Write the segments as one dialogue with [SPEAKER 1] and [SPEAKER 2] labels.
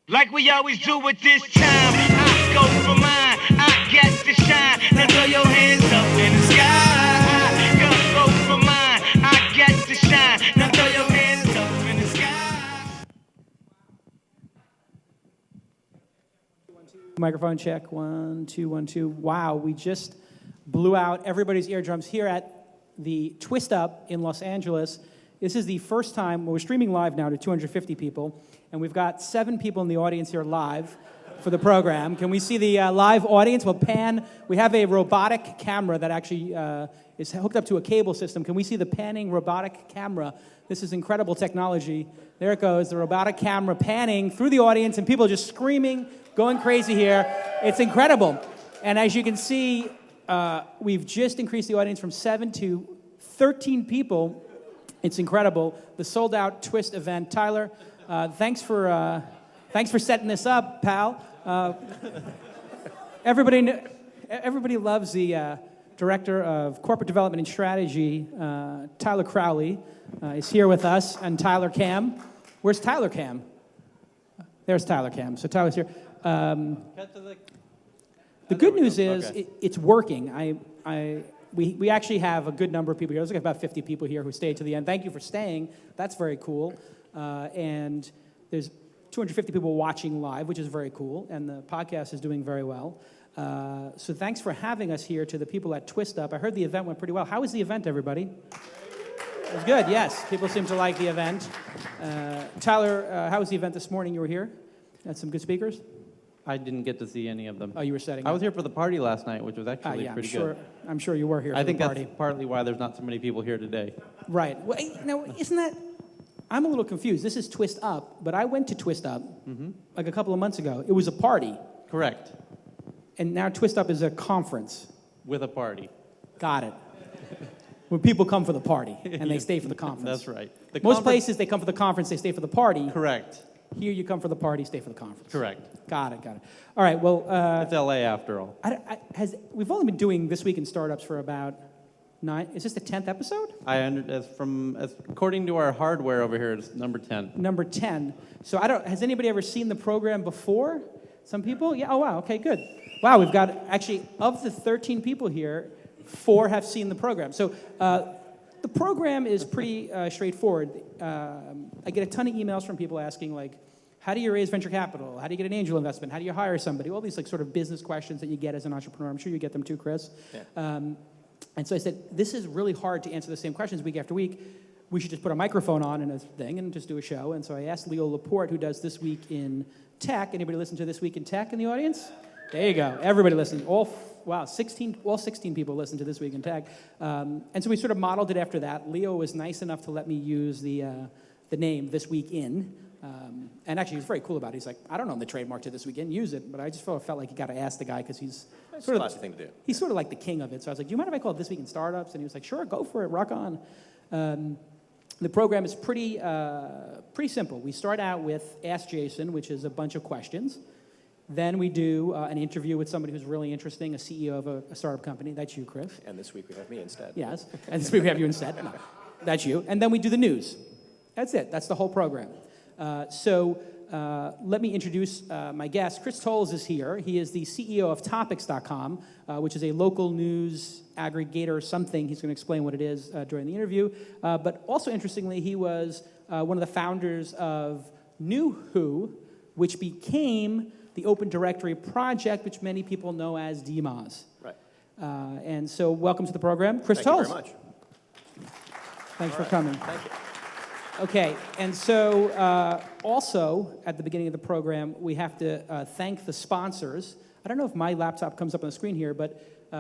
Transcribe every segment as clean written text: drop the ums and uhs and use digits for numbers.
[SPEAKER 1] Like we always do at this time, I go for mine, I get to shine. Now throw your hands up in the sky. Go for mine, I get to shine. Now throw your hands up in the sky.
[SPEAKER 2] Microphone check, 1, 2, 1, 2. Wow, we just blew out everybody's eardrums here at the Twist Up in Los Angeles. This is the first time, we're streaming live now to 250 people, and we've got 7 people in the audience here live for the program. Can we see the live audience? We'll pan. We have a robotic camera that actually is hooked up to a cable system. Can we see the panning robotic camera? This is incredible technology. There it goes, the robotic camera panning through the audience, and people just screaming, going crazy here. It's incredible. And as you can see, we've just increased the audience from 7 to 13 people. It's incredible. The sold-out Twist event. Tyler, thanks for setting this up, pal. Everybody loves the director of corporate development and strategy, Tyler Crowley, is here with us, and Tyler Cam. Where's Tyler Cam? There's Tyler Cam. So Tyler's here. The good news is it's working. We actually have a good number of people here. There's like about 50 people here who stayed to the end. Thank you for staying. That's very cool. And there's 250 people watching live, which is very cool. And the podcast is doing very well. So thanks for having us here to the people at Twist Up. I heard the event went pretty well. How was the event, everybody? It was good, yes. People seem to like the event. Tyler, how was the event this morning? You were here? Had some good speakers?
[SPEAKER 3] I didn't get to see any of them.
[SPEAKER 2] Oh, you were setting up.
[SPEAKER 3] I was here for the party last night, which was actually pretty good.
[SPEAKER 2] I'm sure you were here for the party.
[SPEAKER 3] I think that's partly why there's not so many people here today.
[SPEAKER 2] Right. Well, now, isn't that... I'm a little confused. This is Twist Up, but I went to Twist Up like a couple of months ago. It was a party.
[SPEAKER 3] Correct.
[SPEAKER 2] And now Twist Up is a conference.
[SPEAKER 3] With a party.
[SPEAKER 2] Got it. When people come for the party, and they stay for the conference.
[SPEAKER 3] That's right.
[SPEAKER 2] Most places, they come for the conference, they stay for the party.
[SPEAKER 3] Correct.
[SPEAKER 2] Here you come for the party, stay for the conference.
[SPEAKER 3] Correct.
[SPEAKER 2] Got it. All right, well...
[SPEAKER 3] it's L.A. after all.
[SPEAKER 2] We've only been doing This Week in Startups for about 9... Is this the 10th episode?
[SPEAKER 3] According to our hardware over here, it's number 10.
[SPEAKER 2] Number 10. So has anybody ever seen the program before? Some people? Yeah, oh wow, okay, good. Wow, we've got, actually, of the 13 people here, 4 have seen the program. So the program is pretty straightforward. I get a ton of emails from people asking, like, how do you raise venture capital? How do you get an angel investment? How do you hire somebody? All these like sort of business questions that you get as an entrepreneur. I'm sure you get them too, Chris. Yeah. And so I said, this is really hard to answer the same questions week after week. We should just put a microphone on and a thing and just do a show. And so I asked Leo Laporte, who does This Week in Tech. Anybody listen to This Week in Tech in the audience? There you go. Everybody listened. All 16 people listened to This Week in Tech. And so we sort of modeled it after that. Leo was nice enough to let me use the name This Week In. And actually, he's very cool about it. He's like, I don't know the trademark to This Week In, use it. But I just felt like you got to ask the guy because he's sort of
[SPEAKER 4] a classy thing to do.
[SPEAKER 2] He's sort of like the king of it. So I was like, do you mind if I call it This Week in Startups? And he was like, sure, go for it, rock on. The program is pretty simple. We start out with Ask Jason, which is a bunch of questions. Then we do an interview with somebody who's really interesting, a CEO of a startup company. That's you, Chris.
[SPEAKER 4] And this week we have me instead.
[SPEAKER 2] Yes. And this week we have you instead. No, that's you. And then we do the news. That's it. That's the whole program. So let me introduce my guest. Chris Tolles is here. He is the CEO of Topix.com, which is a local news aggregator something. He's going to explain what it is during the interview. But also, interestingly, he was one of the founders of New Who, which became the Open Directory project, which many people know as DMOZ.
[SPEAKER 4] Right.
[SPEAKER 2] And so welcome to the program, Chris Tolles.
[SPEAKER 4] Thank you very much.
[SPEAKER 2] Thanks for coming.
[SPEAKER 4] Thank you.
[SPEAKER 2] Okay, and so also at the beginning of the program, we have to thank the sponsors. I don't know if my laptop comes up on the screen here, but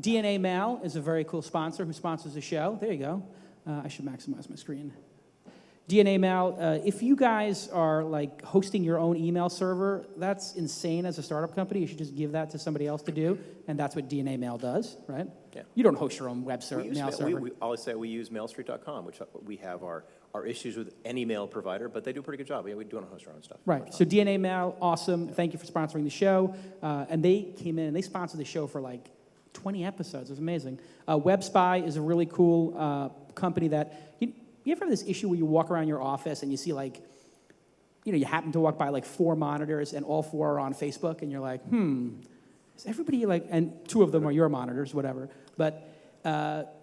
[SPEAKER 2] DNA Mail is a very cool sponsor who sponsors the show. There you go. I should maximize my screen. DNA Mail, if you guys are like hosting your own email server, that's insane as a startup company. You should just give that to somebody else to do, and that's what DNA Mail does, right?
[SPEAKER 4] Yeah.
[SPEAKER 2] You don't host your own web mail server.
[SPEAKER 4] We always say we use mailstreet.com, which we have our issues with any mail provider, but they do a pretty good job. We don't host our own stuff.
[SPEAKER 2] Right. So DNA Mail, awesome. Thank you for sponsoring the show. And they came in and they sponsored the show for like 20 episodes. It was amazing. WebSpy is a really cool company that... You ever have this issue where you walk around your office and you see like you happen to walk by like 4 monitors and all 4 are on Facebook, and you're like, is everybody like, and 2 of them are your monitors, whatever. But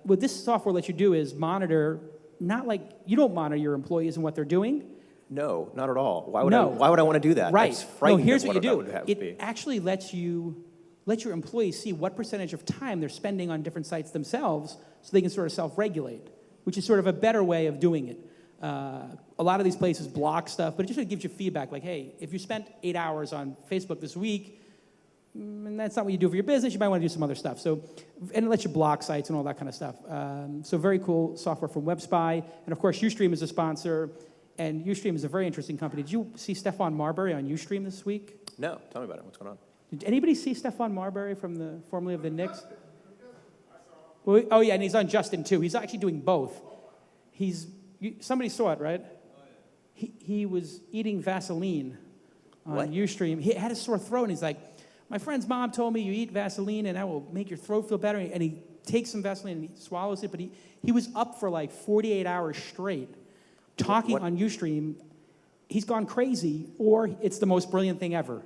[SPEAKER 2] what this software lets you do is monitor, not like, you don't monitor your employees and what they're doing.
[SPEAKER 4] No, not at all. Why would
[SPEAKER 2] No.
[SPEAKER 4] I want to do that?
[SPEAKER 2] Right.
[SPEAKER 4] It's frightening
[SPEAKER 2] Here's
[SPEAKER 4] that
[SPEAKER 2] what you
[SPEAKER 4] that
[SPEAKER 2] do.
[SPEAKER 4] would have to be.
[SPEAKER 2] It actually lets your employees see what percentage of time they're spending on different sites themselves, so they can sort of self-regulate, which is sort of a better way of doing it. A lot of these places block stuff, but it just gives you feedback, like, hey, if you spent 8 hours on Facebook this week, and that's not what you do for your business, you might want to do some other stuff. So, and it lets you block sites and all that kind of stuff. So very cool software from WebSpy. And of course, Ustream is a sponsor. And Ustream is a very interesting company. Did you see Stefan Marbury on Ustream this week?
[SPEAKER 4] No, tell me about it. What's going on?
[SPEAKER 2] Did anybody see Stefan Marbury formerly of the Knicks? Well, oh yeah, and he's on Justin too. He's actually doing both. Somebody saw it, right? He was eating Vaseline on Ustream. He had a sore throat, and he's like, my friend's mom told me you eat Vaseline and that will make your throat feel better. And he takes some Vaseline and he swallows it, but he was up for like 48 hours straight talking on Ustream. He's gone crazy, or it's the most brilliant thing ever.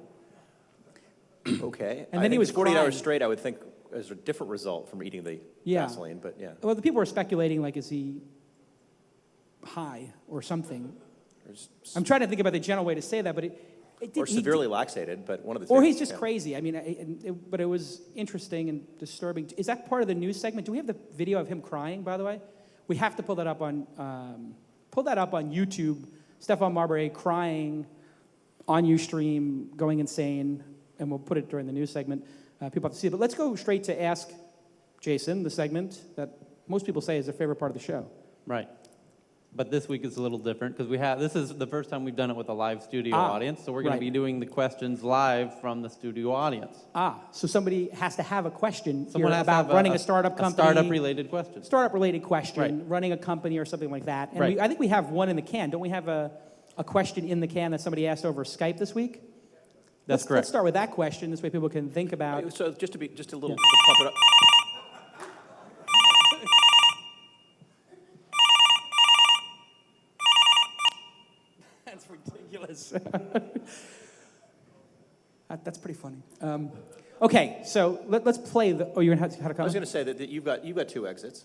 [SPEAKER 4] Okay.
[SPEAKER 2] And then he was
[SPEAKER 4] 48
[SPEAKER 2] crying.
[SPEAKER 4] hours straight, I would think, is a different result from eating the Vaseline, but yeah.
[SPEAKER 2] Well, the people were speculating, like, is he high or something? I'm trying to think about the general way to say that, but
[SPEAKER 4] or severely laxated, but one of the two.
[SPEAKER 2] Or he's just crazy. I mean, but it was interesting and disturbing. Is that part of the news segment? Do we have the video of him crying, by the way? We have to pull that up on YouTube. Stefan Marbury crying on Ustream, going insane, and we'll put it during the news segment. People have to see it. But let's go straight to Ask Jason, the segment that most people say is their favorite part of the show.
[SPEAKER 3] Right. But this week is a little different because this is the first time we've done it with a live studio audience, so we're going to be doing the questions live from the studio audience.
[SPEAKER 2] So somebody has to have a question
[SPEAKER 3] Someone has
[SPEAKER 2] about running a startup company.
[SPEAKER 3] A startup-related question.
[SPEAKER 2] Startup-related question, running a company or something like that. And I think we have one in the can. Don't we have a question in the can that somebody asked over Skype this week?
[SPEAKER 3] That's correct.
[SPEAKER 2] Let's start with that question. This way people can think about.
[SPEAKER 4] So just a little to pump it up.
[SPEAKER 2] That's ridiculous. That's pretty funny. Okay, so let's play the. Oh, you're gonna have to come.
[SPEAKER 4] I was going to say that you've got 2 exits.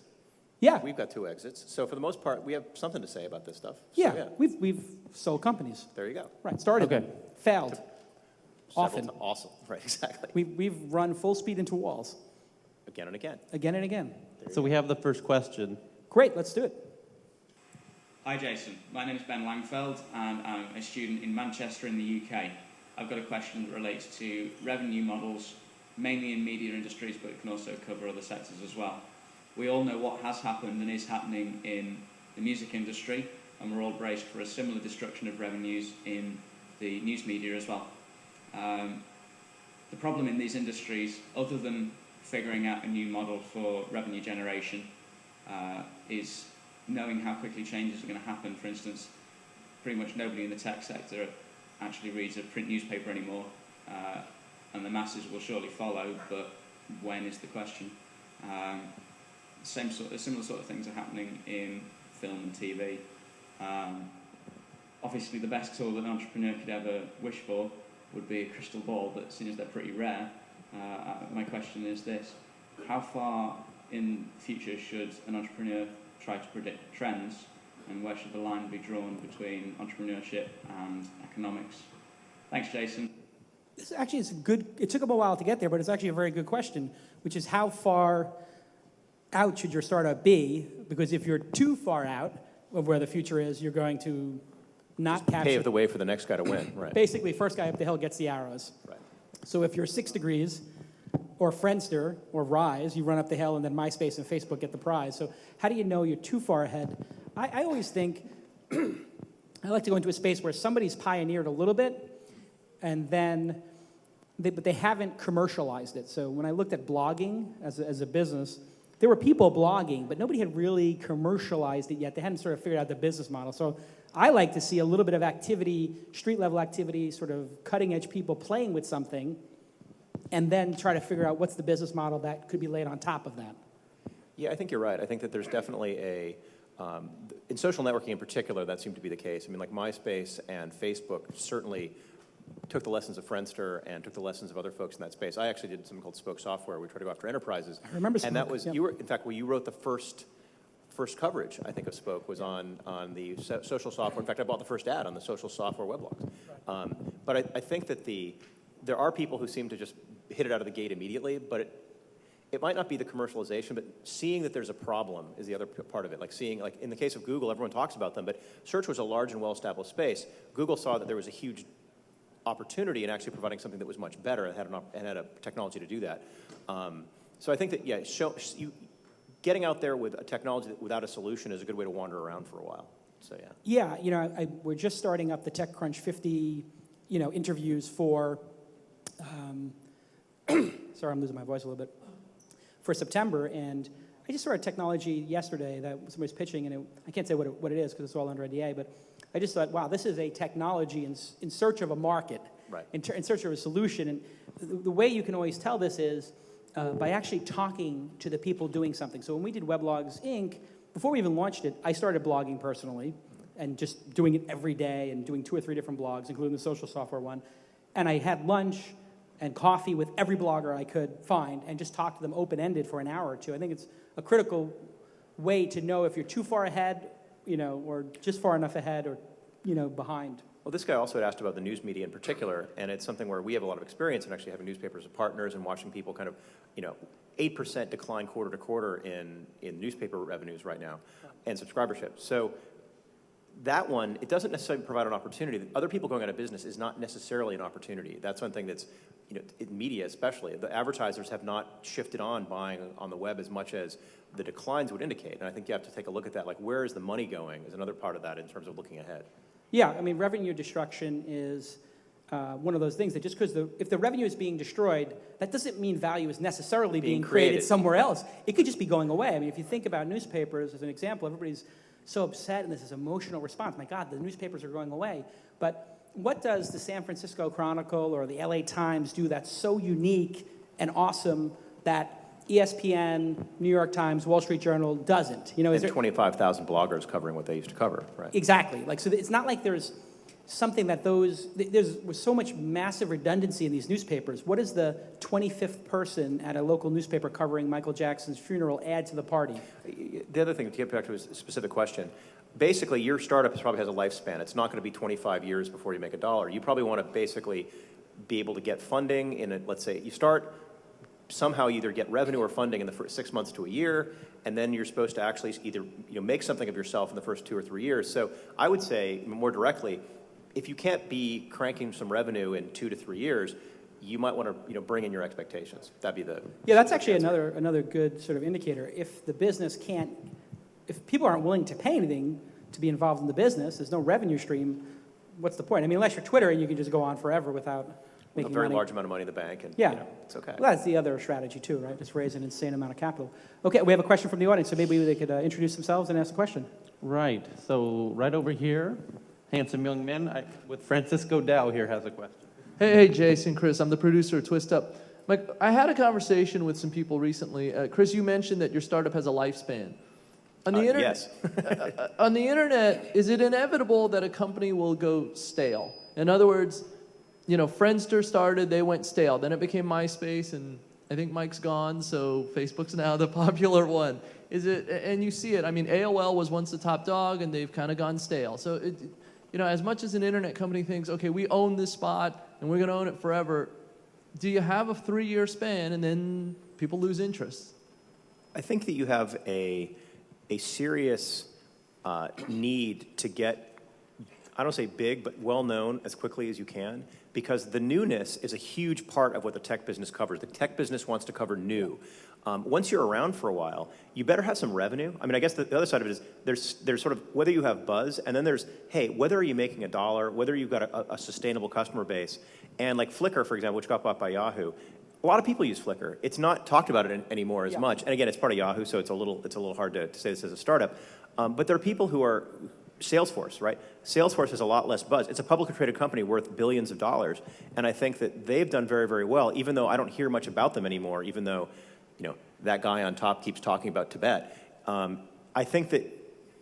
[SPEAKER 2] Yeah,
[SPEAKER 4] We've got 2 exits. So for the most part, we have something to say about this stuff.
[SPEAKER 2] yeah.
[SPEAKER 4] So,
[SPEAKER 2] We've sold companies.
[SPEAKER 4] There you go.
[SPEAKER 2] Right, started them, failed. Often.
[SPEAKER 4] Awesome. Right, exactly.
[SPEAKER 2] We've run full speed into walls.
[SPEAKER 4] Again and again.
[SPEAKER 2] Again and again.
[SPEAKER 3] So we have the first question.
[SPEAKER 2] Great, let's do it.
[SPEAKER 5] Hi Jason, my name is Ben Langfeld and I'm a student in Manchester in the UK. I've got a question that relates to revenue models, mainly in media industries, but it can also cover other sectors as well. We all know what has happened and is happening in the music industry, and we're all braced for a similar destruction of revenues in the news media as well. The problem in these industries, other than figuring out a new model for revenue generation, is knowing how quickly changes are going to happen. For instance, pretty much nobody in the tech sector actually reads a print newspaper anymore, and the masses will surely follow, but when is the question? Similar sort of things are happening in film and TV. Obviously, the best tool that an entrepreneur could ever wish for would be a crystal ball, but seeing as they're pretty rare, my question is this: how far in the future should an entrepreneur try to predict trends, and where should the line be drawn between entrepreneurship and economics? Thanks, Jason.
[SPEAKER 2] This actually is good. It took them a while to get there, but it's actually a very good question, which is how far out should your startup be? Because if you're too far out of where the future is, you're going to not capture.
[SPEAKER 4] Pave the way for the next guy to win, right?
[SPEAKER 2] Basically, first guy up the hill gets the arrows.
[SPEAKER 4] Right.
[SPEAKER 2] So if you're 6 Degrees or Friendster or Rise, you run up the hill, and then MySpace and Facebook get the prize. So how do you know you're too far ahead? I always think I like to go into a space where somebody's pioneered a little bit, and then but they haven't commercialized it. So when I looked at blogging as a business, there were people blogging, but nobody had really commercialized it yet. They hadn't sort of figured out the business model. So I like to see a little bit of activity, street-level activity, sort of cutting-edge people playing with something, and then try to figure out what's the business model that could be laid on top of that.
[SPEAKER 4] Yeah, I think you're right. I think that there's definitely In social networking in particular, that seemed to be the case. I mean, like MySpace and Facebook certainly took the lessons of Friendster and took the lessons of other folks in that space. I actually did something called Spoke Software. We tried to go after enterprises.
[SPEAKER 2] I remember Spoke.
[SPEAKER 4] And that was,
[SPEAKER 2] yeah.
[SPEAKER 4] you were, in fact, you wrote the first coverage, I think, of Spoke was on the social software. In fact, I bought the first ad on the social software weblogs. But I think that there are people who seem to just hit it out of the gate immediately, but it might not be the commercialization, but seeing that there's a problem is the other part of it. Like seeing, like in the case of Google, everyone talks about them, but search was a large and well-established space. Google saw that there was a huge opportunity in actually providing something that was much better and had a technology to do that. So I think that, yeah, getting out there with a technology without a solution is a good way to wander around for a while. So yeah.
[SPEAKER 2] Yeah, you know, we're just starting up the TechCrunch 50, you know, interviews for, sorry, I'm losing my voice a little bit, for September, and I just saw a technology yesterday that somebody's pitching, and I can't say what it is because it's all under NDA, but I just thought, wow, this is a technology in search of a market,
[SPEAKER 4] right.
[SPEAKER 2] in search of a solution, and the way you can always tell this is by actually talking to the people doing something. So when we did Weblogs Inc., before we even launched it, I started blogging personally, and just doing it every day, and doing 2 or 3 different blogs, including the social software one, and I had lunch and coffee with every blogger I could find and just talk to them open-ended for an hour or two. I think it's a critical way to know if you're too far ahead, you know, or just far enough ahead or, you know, behind.
[SPEAKER 4] Well, this guy also had asked about the news media in particular, and it's something where we have a lot of experience in actually having newspapers as partners and watching people kind of, you know, 8% decline quarter to quarter in newspaper revenues right now and subscribership. So that one, it doesn't necessarily provide an opportunity. Other people going out of business is not necessarily an opportunity. That's something that's, you know, in media especially, the advertisers have not shifted on buying on the web as much as the declines would indicate. And I think you have to take a look at that. Like, where is the money going is another part of that in terms of looking ahead.
[SPEAKER 2] Yeah, I mean, revenue destruction is one of those things that just because if the revenue is being destroyed, that doesn't mean value is necessarily being created somewhere else. It could just be going away. I mean, if you think about newspapers as an example, everybody's so upset and this emotional response. My God, the newspapers are going away. But what does the San Francisco Chronicle or the LA Times do that's so unique and awesome that ESPN, New York Times, Wall Street Journal doesn't? You know,
[SPEAKER 4] and 25,000 bloggers covering what they used to cover, right?
[SPEAKER 2] Exactly. Like, so it's not like there's something that there's so much massive redundancy in these newspapers. What does the 25th person at a local newspaper covering Michael Jackson's funeral add to the party?
[SPEAKER 4] The other thing, to get back to a specific question, basically your startup probably has a lifespan. It's not going to be 25 years before you make a dollar. You probably want to basically be able to get funding in it. Let's say you start, somehow either get revenue or funding in the first 6 months to a year, and then you're supposed to actually either, you know, make something of yourself in the first 2 or 3 years. So I would say more directly, if you can't be cranking some revenue in 2 to 3 years, you might want to, you know, bring in your expectations. That'd be the
[SPEAKER 2] that's actually another good sort of indicator. If the business can't, if people aren't willing to pay anything to be involved in the business, there's no revenue stream. What's the point? I mean, unless you're Twitter and you can just go on forever without making
[SPEAKER 4] a very
[SPEAKER 2] money.
[SPEAKER 4] large amount of money in the bank, and
[SPEAKER 2] yeah,
[SPEAKER 4] you know, it's okay.
[SPEAKER 2] Well, that's the other strategy too, right? Just raise an insane amount of capital. Okay, we have a question from the audience, so maybe they could introduce themselves and ask a question.
[SPEAKER 3] Right. So right over here, handsome young man with Francisco Dow here has a question.
[SPEAKER 6] Hey, Jason, Chris, I'm the producer of Twist Up. Mike, I had a conversation with some people recently. Chris, you mentioned that your startup has a lifespan. On the
[SPEAKER 4] Yes.
[SPEAKER 6] on the internet, is it inevitable that a company will go stale? In other words, you know, Friendster started, they went stale. Then it became MySpace, and I think Mike's gone, so Facebook's now the popular one. Is it? And you see it. I mean, AOL was once the top dog, and they've kind of gone stale. So, you know, as much as an internet company thinks, okay, we own this spot, and we're going to own it forever, do you have a 3-year span, and then people lose interest?
[SPEAKER 4] I think that you have a serious need to get, I don't say big, but well-known as quickly as you can, because the newness is a huge part of what the tech business covers. The tech business wants to cover new. Once you're around for a while, you better have some revenue. I mean, I guess the other side of it is there's sort of whether you have buzz, and then there's, hey, whether are you making a dollar, whether you've got a sustainable customer base. And like Flickr, for example, which got bought by Yahoo, a lot of people use Flickr. It's not talked about it anymore as much. And again, it's part of Yahoo, so it's a little hard to say this as a startup. But there are people who are Salesforce, right? Salesforce has a lot less buzz. It's a publicly traded company worth billions of dollars, and I think that they've done very, very well, even though I don't hear much about them anymore, even though, you know, that guy on top keeps talking about Tibet. I think that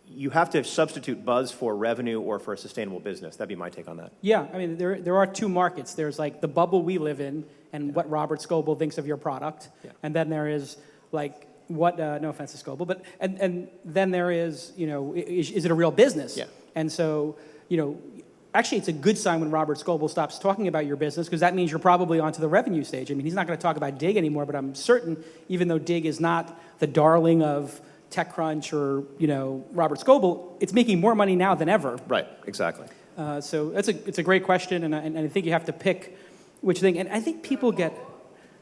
[SPEAKER 4] you have to substitute buzz for revenue or for a sustainable business. That'd be my take on that.
[SPEAKER 2] Yeah, I mean, there are two markets. There's like the bubble we live in and what Robert Scoble thinks of your product. Yeah. And then there is like what, no offense to Scoble, but, and then there is, you know, is it a real business?
[SPEAKER 4] Yeah.
[SPEAKER 2] And so, you know, actually it's a good sign when Robert Scoble stops talking about your business because that means you're probably onto the revenue stage. I mean, he's not going to talk about Dig anymore, but I'm certain, even though Dig is not the darling of TechCrunch or, you know, Robert Scoble, it's making more money now than ever.
[SPEAKER 4] Right, exactly.
[SPEAKER 2] So it's a great question, and I think you have to pick which thing. And I think people get,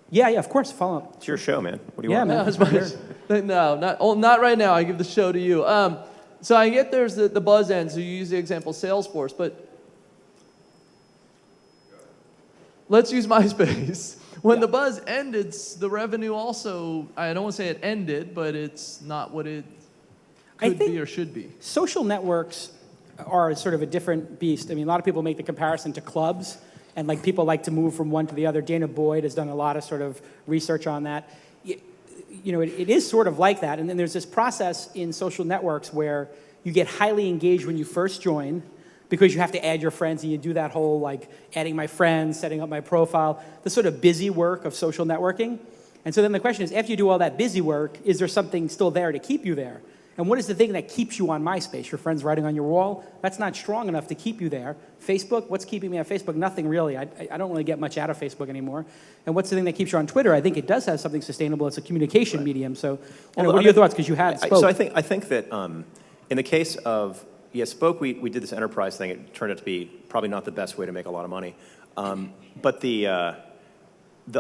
[SPEAKER 2] yeah, of course, follow up.
[SPEAKER 4] It's your show, man. What do you want?
[SPEAKER 2] Man.
[SPEAKER 6] No, not right now. I give the show to you. So I get there's the buzz end, so you use the example Salesforce, but let's use MySpace. When the buzz ended, the revenue also, I don't want to say it ended, but it's not what it could be or should be.
[SPEAKER 2] Social networks are sort of a different beast. I mean, a lot of people make the comparison to clubs, and like people like to move from one to the other. Dana Boyd has done a lot of sort of research on that. You know, it is sort of like that. And then there's this process in social networks where you get highly engaged when you first join, because you have to add your friends, and you do that whole, like, adding my friends, setting up my profile, the sort of busy work of social networking. And so then the question is, after you do all that busy work, is there something still there to keep you there? And what is the thing that keeps you on MySpace? Your friends writing on your wall? That's not strong enough to keep you there. Facebook? What's keeping me on Facebook? Nothing really. I don't really get much out of Facebook anymore. And what's the thing that keeps you on Twitter? I think it does have something sustainable. It's a communication medium. So what are your thoughts? Because you had Spoke.
[SPEAKER 4] So I think that in the case of, Spoke, we did this enterprise thing. It turned out to be probably not the best way to make a lot of money. But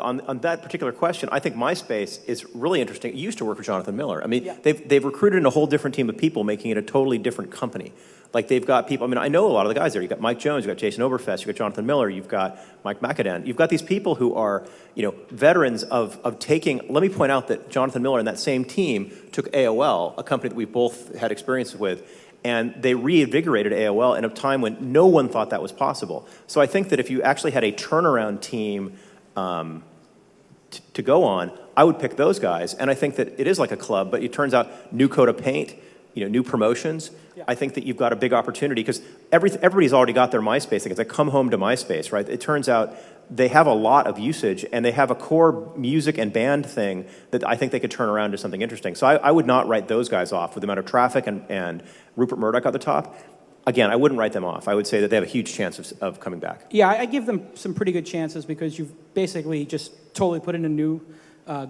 [SPEAKER 4] on that particular question, I think MySpace is really interesting. It used to work for Jonathan Miller. I mean, they've recruited in a whole different team of people, making it a totally different company. Like, they've got people, I mean, I know a lot of the guys there. You've got Mike Jones, you've got Jason Oberfest, you've got Jonathan Miller, you've got Mike McAdam. You've got these people who are, you know, veterans of taking, let me point out that Jonathan Miller and that same team took AOL, a company that we both had experience with, and they reinvigorated AOL in a time when no one thought that was possible. So I think that if you actually had a turnaround team to go on, I would pick those guys. And I think that it is like a club, but it turns out new coat of paint, you know, new promotions. Yeah. I think that you've got a big opportunity because everybody's already got their MySpace thing. It's like, come home to MySpace, right? It turns out they have a lot of usage, and they have a core music and band thing that I think they could turn around to something interesting. So I would not write those guys off with the amount of traffic and Rupert Murdoch at the top. Again, I wouldn't write them off. I would say that they have a huge chance of coming back.
[SPEAKER 2] Yeah, I give them some pretty good chances because you've basically just totally put in a new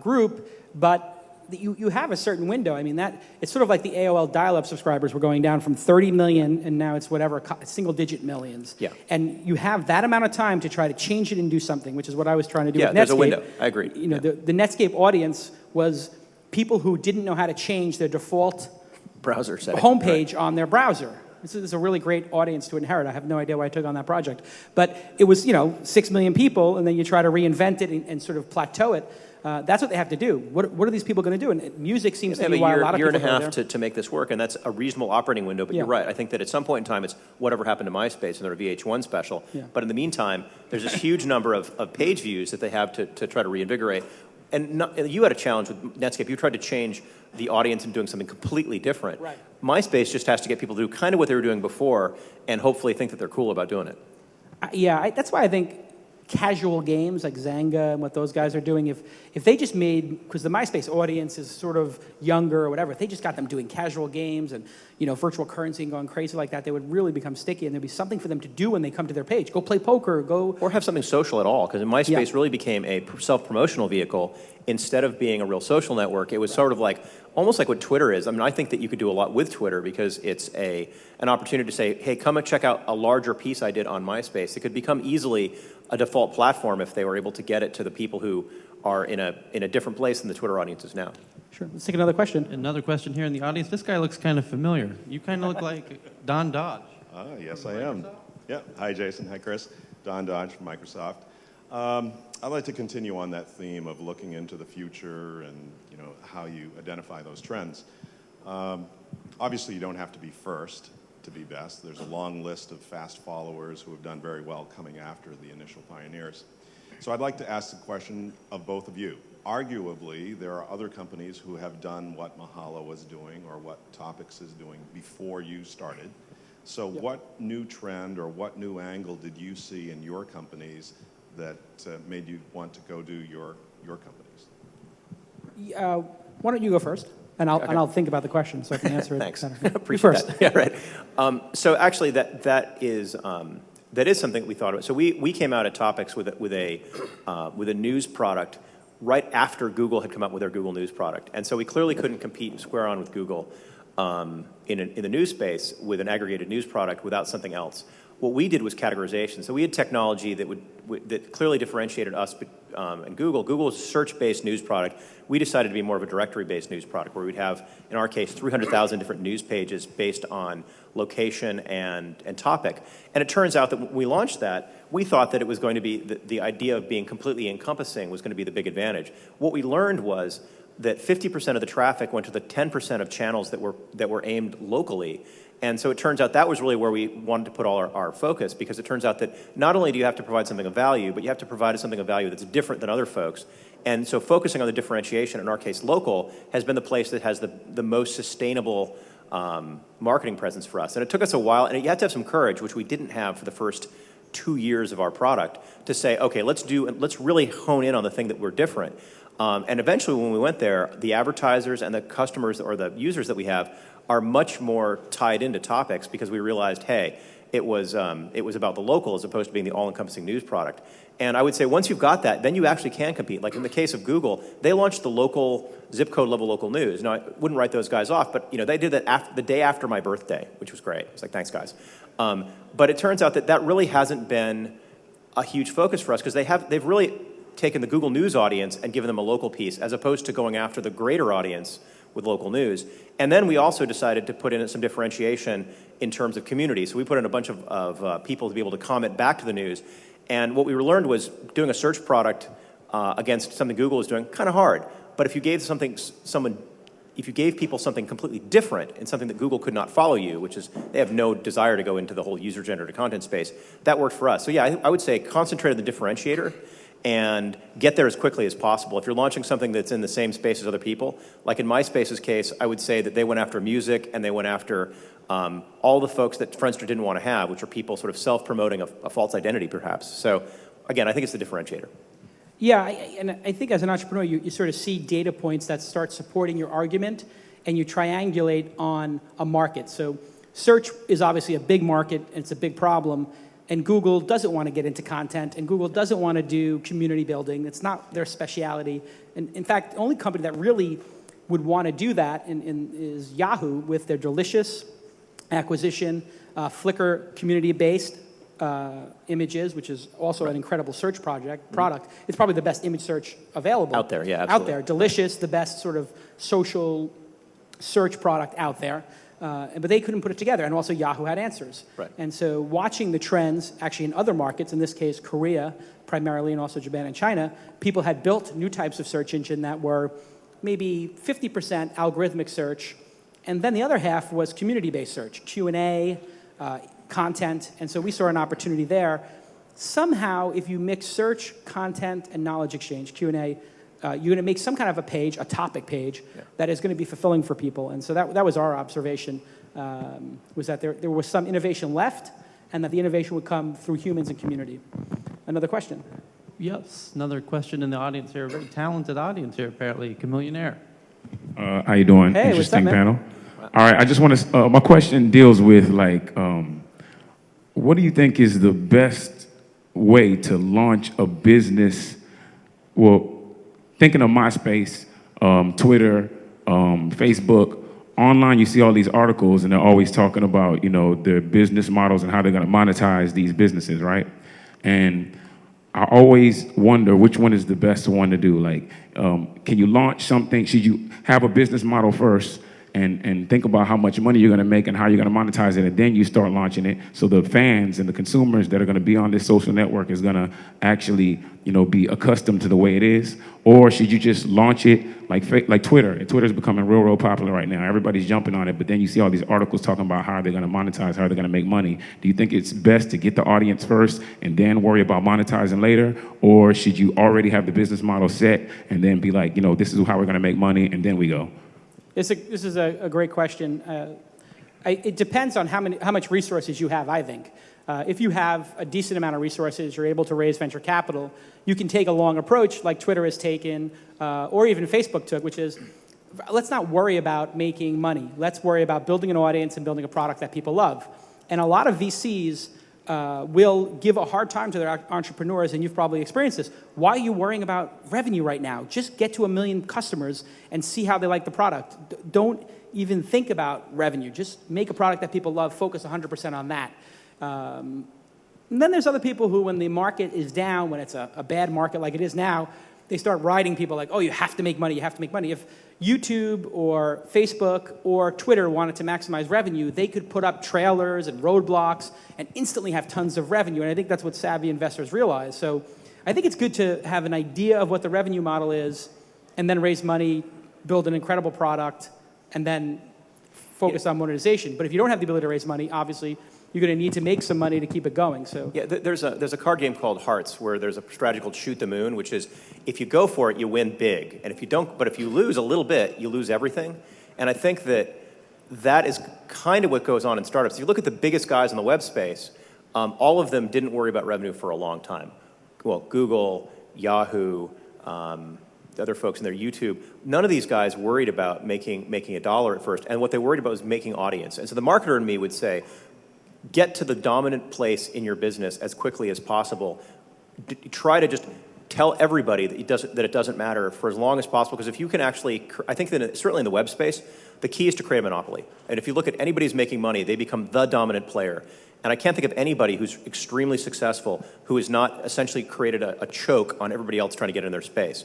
[SPEAKER 2] group, but you have a certain window. I mean, it's sort of like the AOL dial-up subscribers were going down from 30 million, and now it's whatever, single-digit millions.
[SPEAKER 4] Yeah.
[SPEAKER 2] And you have that amount of time to try to change it and do something, which is what I was trying to do with Netscape.
[SPEAKER 4] Yeah, there's a window. I agree.
[SPEAKER 2] You know, the Netscape audience was people who didn't know how to change their default
[SPEAKER 4] browser setting,
[SPEAKER 2] homepage on their browser. This is a really great audience to inherit. I have no idea why I took on that project. But it was, 6 million people, and then you try to reinvent it and sort of plateau it. That's what they have to do. What are these people going to do? And music seems to be why a lot of people go there.
[SPEAKER 4] Year and a half to make this work, and that's a reasonable operating window. But you're right. I think that at some point in time, it's whatever happened to MySpace and their VH1 special. Yeah. But in the meantime, there's this huge number of page views that they have to try to reinvigorate. And you had a challenge with Netscape. You tried to change the audience and doing something completely different. Right. MySpace just has to get people to do kind of what they were doing before and hopefully think that they're cool about doing it.
[SPEAKER 2] That's why I think casual games like Zanga and what those guys are doing, if they just made, because the MySpace audience is sort of younger or whatever, if they just got them doing casual games and virtual currency and going crazy like that, they would really become sticky, and there'd be something for them to do when they come to their page. Go play poker, or have
[SPEAKER 4] something social at all, because MySpace really became a self-promotional vehicle instead of being a real social network. It was sort of like, almost like what Twitter is. I mean, I think that you could do a lot with Twitter because it's an opportunity to say, hey, come and check out a larger piece I did on MySpace. It could become easily a default platform if they were able to get it to the people who are in a different place than the Twitter audience is now.
[SPEAKER 2] Sure. Let's take another question.
[SPEAKER 3] Another question here in the audience. This guy looks kind of familiar. You kind of look like Don Dodge.
[SPEAKER 7] Yes, I am. Yeah. Hi, Jason. Hi, Chris. Don Dodge from Microsoft. I'd like to continue on that theme of looking into the future and how you identify those trends. Obviously, you don't have to be first, to be best. There's a long list of fast followers who have done very well coming after the initial pioneers. So I'd like to ask the question of both of you. Arguably, there are other companies who have done what Mahalo was doing or what Topix is doing before you started. So what new trend or what new angle did you see in your companies that made you want to go do your companies?
[SPEAKER 2] Why don't you go first? And I'll think about the question so I can answer it.
[SPEAKER 4] Thanks.
[SPEAKER 2] Better.
[SPEAKER 4] Appreciate
[SPEAKER 2] first.
[SPEAKER 4] that. Yeah, right. So actually, that is something we thought about. So we came out at Topix with a news product right after Google had come out with their Google News product, and so we clearly couldn't compete square on with Google in the news space with an aggregated news product without something else. What we did was categorization. So we had technology that clearly differentiated us and Google. Google is a search-based news product. We decided to be more of a directory-based news product where we'd have, in our case, 300,000 different news pages based on location and topic. And it turns out that when we launched that, we thought that it was going to be, the idea of being completely encompassing was going to be the big advantage. What we learned was that 50% of the traffic went to the 10% of channels that were aimed locally. And so it turns out that was really where we wanted to put all our focus, because it turns out that not only do you have to provide something of value, but you have to provide something of value that's different than other folks. And so focusing on the differentiation, in our case local, has been the place that has the most sustainable marketing presence for us. And it took us a while, and you have to have some courage, which we didn't have for the first 2 years of our product, to say, okay, let's really hone in on the thing that we're different. And eventually when we went there, the advertisers and the customers or the users that we have are much more tied into Topix, because we realized, hey, it was about the local as opposed to being the all-encompassing news product. And I would say once you've got that, then you actually can compete. Like in the case of Google, they launched the local zip code level local news. Now, I wouldn't write those guys off, but they did that the day after my birthday, which was great. It's like, thanks, guys. But it turns out that really hasn't been a huge focus for us, because they've really taken the Google News audience and given them a local piece, as opposed to going after the greater audience with local news. And then we also decided to put in some differentiation in terms of community. So we put in a bunch of people to be able to comment back to the news. And what we learned was doing a search product against something Google is doing, kind of hard. But if you gave people something completely different and something that Google could not follow you, which is they have no desire to go into the whole user-generated content space, that worked for us. So yeah, I would say concentrate on the differentiator and get there as quickly as possible. If you're launching something that's in the same space as other people, like in MySpace's case, I would say that they went after music and they went after all the folks that Friendster didn't want to have, which are people sort of self-promoting a false identity, perhaps. So again, I think it's the differentiator.
[SPEAKER 2] Yeah, and I think as an entrepreneur, you sort of see data points that start supporting your argument, and you triangulate on a market. So search is obviously a big market, and it's a big problem. And Google doesn't want to get into content, and Google doesn't want to do community building. It's not their speciality. And in fact, the only company that really would want to do that is Yahoo, with their Delicious acquisition, Flickr community-based images, which is also an incredible search product. It's probably the best image search available.
[SPEAKER 4] Out there, yeah, absolutely.
[SPEAKER 2] Out there. Delicious, the best sort of social search product out there. But they couldn't put it together, and also Yahoo had answers.
[SPEAKER 4] Right.
[SPEAKER 2] And so watching the trends, actually in other markets, in this case Korea primarily, and also Japan and China, people had built new types of search engine that were maybe 50% algorithmic search, and then the other half was community-based search, Q&A, content, and so we saw an opportunity there. Somehow, if you mix search, content, and knowledge exchange, Q&A, you're going to make some kind of a page, a topic page, that is going to be fulfilling for people. And so that was our observation, was that there was some innovation left, and that the innovation would come through humans and community. Another question?
[SPEAKER 3] Yes, another question in the audience here. A very talented audience here, apparently. Chameleonaire.
[SPEAKER 8] How you doing?
[SPEAKER 2] Hey,
[SPEAKER 8] Interesting
[SPEAKER 2] what's up, man?
[SPEAKER 8] panel. All right, I just want to, my question deals with what do you think is the best way to launch a business? Well, thinking of MySpace, Twitter, Facebook, online you see all these articles and they're always talking about, their business models and how they're going to monetize these businesses, right? And I always wonder which one is the best one to do. Like, can you launch something? Should you have a business model first? and think about how much money you're going to make and how you're going to monetize it, and then you start launching it. So the fans and the consumers that are going to be on this social network is going to actually, be accustomed to the way it is? Or should you just launch it like Twitter? And Twitter's becoming real popular right now. Everybody's jumping on it, but then you see all these articles talking about how they're going to monetize, how they're going to make money. Do you think it's best to get the audience first and then worry about monetizing later? Or should you already have the business model set and then be like, this is how we're going to make money, and then we go?
[SPEAKER 2] This is a great question. It depends on how much resources you have, I think. If you have a decent amount of resources, you're able to raise venture capital, you can take a long approach like Twitter has taken, or even Facebook took, which is, let's not worry about making money. Let's worry about building an audience and building a product that people love. And a lot of VCs will give a hard time to their entrepreneurs, and you've probably experienced this. Why are you worrying about revenue right now? Just get to 1 million customers and see how they like the product. Don't even think about revenue. Just make a product that people love, focus 100% on that. And then there's other people who, when the market is down, when it's a bad market like it is now, they start riding people like, oh, you have to make money, you have to make money. If YouTube or Facebook or Twitter wanted to maximize revenue, they could put up trailers and roadblocks and instantly have tons of revenue. And I think that's what savvy investors realize. So I think it's good to have an idea of what the revenue model is and then raise money, build an incredible product, and then focus on monetization. But if you don't have the ability to raise money, obviously, you're going to need to make some money to keep it going. So
[SPEAKER 4] yeah, there's a card game called Hearts where there's a strategy called Shoot the Moon, which is if you go for it, you win big, and if you don't, but if you lose a little bit, you lose everything. And I think that is kind of what goes on in startups. If you look at the biggest guys in the web space, all of them didn't worry about revenue for a long time. Well, Google, Yahoo, the other folks in their YouTube, none of these guys worried about making a dollar at first, and what they worried about was making audience. And so the marketer in me would say, get to the dominant place in your business as quickly as possible. Try to just tell everybody that it doesn't matter for as long as possible, because if you can actually, I think that certainly in the web space, the key is to create a monopoly. And if you look at anybody who's making money, they become the dominant player. And I can't think of anybody who's extremely successful who has not essentially created a choke on everybody else trying to get in their space.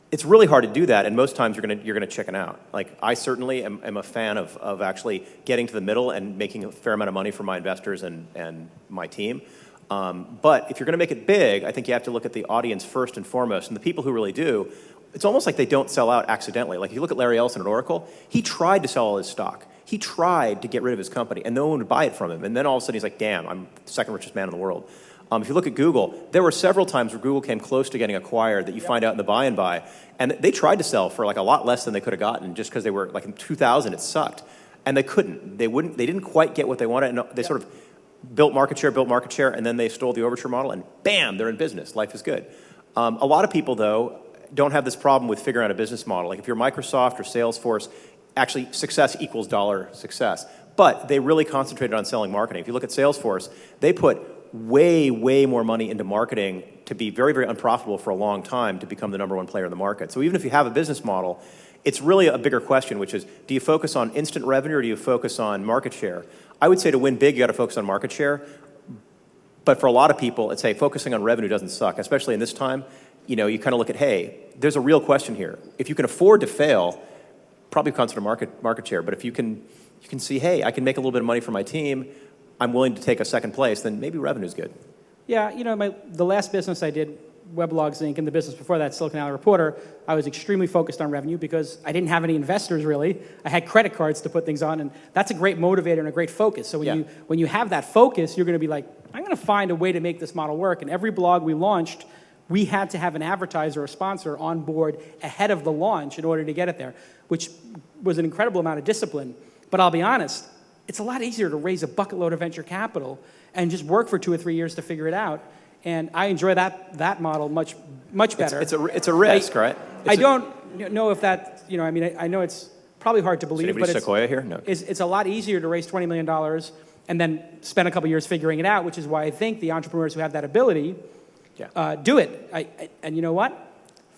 [SPEAKER 4] It's really hard to do that, and most times you're gonna chicken out. Like, I certainly am a fan of actually getting to the middle and making a fair amount of money for my investors and my team. But if you're gonna make it big, I think you have to look at the audience first and foremost, and the people who really do, it's almost like they don't sell out accidentally. Like, if you look at Larry Ellison at Oracle, he tried to sell all his stock. He tried to get rid of his company, and no one would buy it from him. And then all of a sudden he's like, damn, I'm the second richest man in the world. If you look at Google, there were several times where Google came close to getting acquired that you find out in the buy and buy. And they tried to sell for like a lot less than they could have gotten just because they were, like in 2000, it sucked. And they couldn't. They didn't quite get what they wanted. And they sort of built market share, and then they stole the Overture model, and bam, they're in business. Life is good. A lot of people, though, don't have this problem with figuring out a business model. Like if you're Microsoft or Salesforce, actually success equals dollar success. But they really concentrated on selling marketing. If you look at Salesforce, they put way more money into marketing to be very unprofitable for a long time to become the #1 player in the market. So even if you have a business model, it's really a bigger question, which is, do you focus on instant revenue or do you focus on market share? I would say to win big, you got to focus on market share. But for a lot of people, it's, hey, focusing on revenue doesn't suck, especially in this time. You kind of look at, hey, there's a real question here. If you can afford to fail, probably concentrate on market share. But if you can see, hey, I can make a little bit of money for my team, I'm willing to take a second place, then maybe revenue's good.
[SPEAKER 2] Yeah, the last business I did, Weblogs Inc., and the business before that, Silicon Valley Reporter, I was extremely focused on revenue because I didn't have any investors, really. I had credit cards to put things on, and that's a great motivator and a great focus. So when you have that focus, you're going to be like, I'm going to find a way to make this model work. And every blog we launched, we had to have an advertiser or a sponsor on board ahead of the launch in order to get it there, which was an incredible amount of discipline. But I'll be honest, it's a lot easier to raise a bucket load of venture capital and just work for 2 or 3 years to figure it out. And I enjoy that model much better.
[SPEAKER 4] It's a risk, right?
[SPEAKER 2] I don't know if that, I know it's probably hard to believe, but
[SPEAKER 4] Sequoia here? No.
[SPEAKER 2] It's a lot easier to raise $20 million and then spend a couple years figuring it out, which is why I think the entrepreneurs who have that ability do it. And you know what?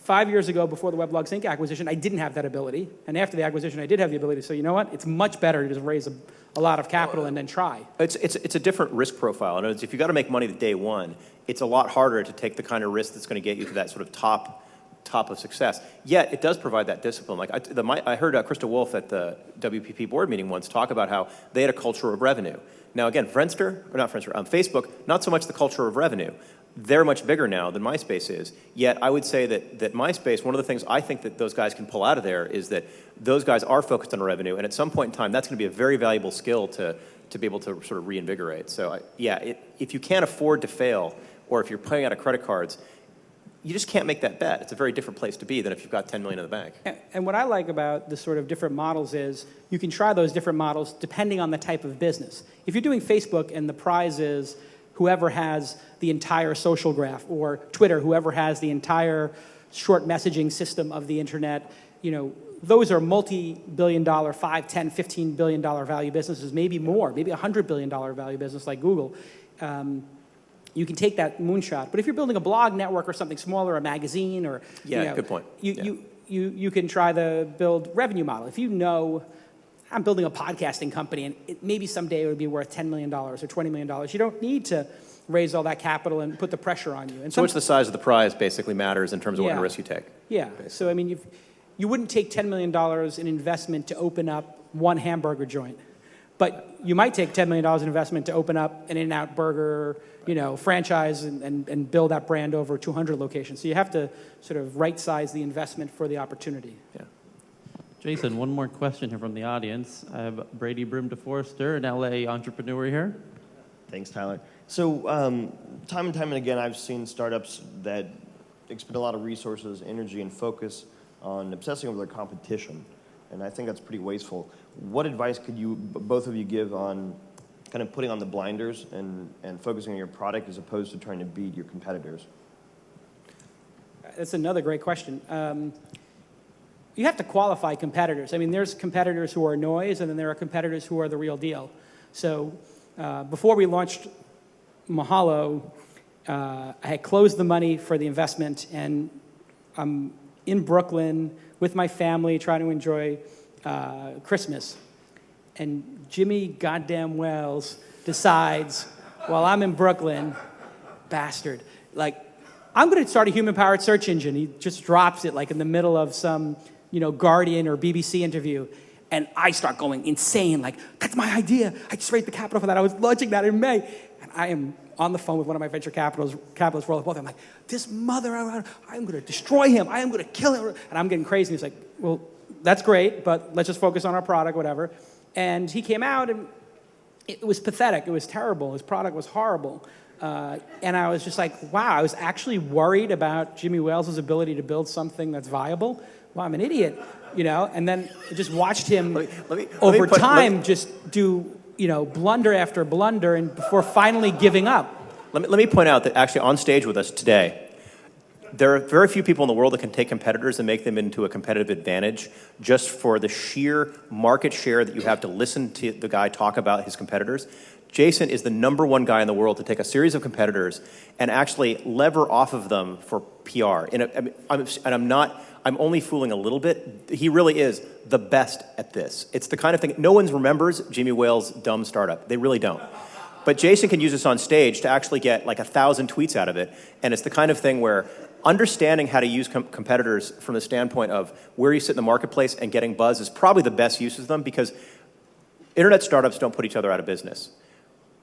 [SPEAKER 2] 5 years ago, before the Weblogs Inc. acquisition, I didn't have that ability. And after the acquisition, I did have the ability. So you know what? It's much better to just raise a lot of capital and then try.
[SPEAKER 4] It's a different risk profile. And if you've got to make money the day one, it's a lot harder to take the kind of risk that's going to get you to that sort of top top of success. Yet it does provide that discipline. Like I heard Krista Wolf at the WPP board meeting once talk about how they had a culture of revenue. Now again, Facebook, not so much the culture of revenue. They're much bigger now than MySpace is. Yet I would say that MySpace, one of the things I think that those guys can pull out of there is that those guys are focused on revenue, and at some point in time, that's going to be a very valuable skill to be able to sort of reinvigorate. So if you can't afford to fail, or if you're paying out of credit cards, you just can't make that bet. It's a very different place to be than if you've got 10 million in the bank.
[SPEAKER 2] And what I like about the sort of different models is you can try those different models depending on the type of business. If you're doing Facebook and the prize is whoever has the entire social graph, or Twitter, whoever has the entire short messaging system of the internet, those are multi-billion dollar, $5, $10, $15 billion value businesses, maybe more, maybe $100 billion value business like Google. You can take that moonshot. But if you're building a blog network or something smaller, a magazine, or
[SPEAKER 4] good point.
[SPEAKER 2] You can try the build revenue model. If I'm building a podcasting company, and maybe someday it would be worth $10 million or $20 million, you don't need to raise all that capital and put the pressure on you. And
[SPEAKER 4] so much the size of the prize basically matters in terms of what kind of risk you take.
[SPEAKER 2] Yeah. Basically. So I mean, you wouldn't take $10 million in investment to open up one hamburger joint. But you might take $10 million in investment to open up an In-N-Out Burger, franchise and build that brand over 200 locations. So you have to sort of right-size the investment for the opportunity.
[SPEAKER 4] Yeah.
[SPEAKER 3] Jason, one more question here from the audience. I have Brady Brim DeForester, an LA entrepreneur here.
[SPEAKER 9] Thanks, Tyler. So time and time and again, I've seen startups that expend a lot of resources, energy, and focus on obsessing over their competition. And I think that's pretty wasteful. What advice could you, both of you, give on kind of putting on the blinders and focusing on your product as opposed to trying to beat your competitors?
[SPEAKER 2] That's another great question. You have to qualify competitors. I mean, there's competitors who are noise, and then there are competitors who are the real deal. So before we launched Mahalo, I had closed the money for the investment, and I'm in Brooklyn with my family trying to enjoy Christmas. And Jimmy goddamn Wells decides, while I'm in Brooklyn, bastard, I'm going to start a human-powered search engine. He just drops it in the middle of some, Guardian or BBC interview. And I start going insane, that's my idea. I just raised the capital for that. I was launching that in May. And I am on the phone with one of my venture capitalists, both. I'm like, this mother, I'm going to destroy him. I am going to kill him. And I'm getting crazy. He's like, well, that's great, but let's just focus on our product, whatever. And he came out, and it was pathetic. It was terrible. His product was horrible. And I was just like, wow, I was actually worried about Jimmy Wales' ability to build something that's viable. Well, I'm an idiot, And then I just watched him over time just do, blunder after blunder, and before finally giving up.
[SPEAKER 4] Let me point out that actually on stage with us today, there are very few people in the world that can take competitors and make them into a competitive advantage just for the sheer market share that you have to listen to the guy talk about his competitors. Jason is the #1 guy in the world to take a series of competitors and actually lever off of them for PR. I'm only fooling a little bit. He really is the best at this. It's the kind of thing, no one remembers Jimmy Wales' dumb startup. They really don't. But Jason can use this on stage to actually get 1,000 tweets out of it. And it's the kind of thing where understanding how to use competitors from the standpoint of where you sit in the marketplace and getting buzz is probably the best use of them, because internet startups don't put each other out of business.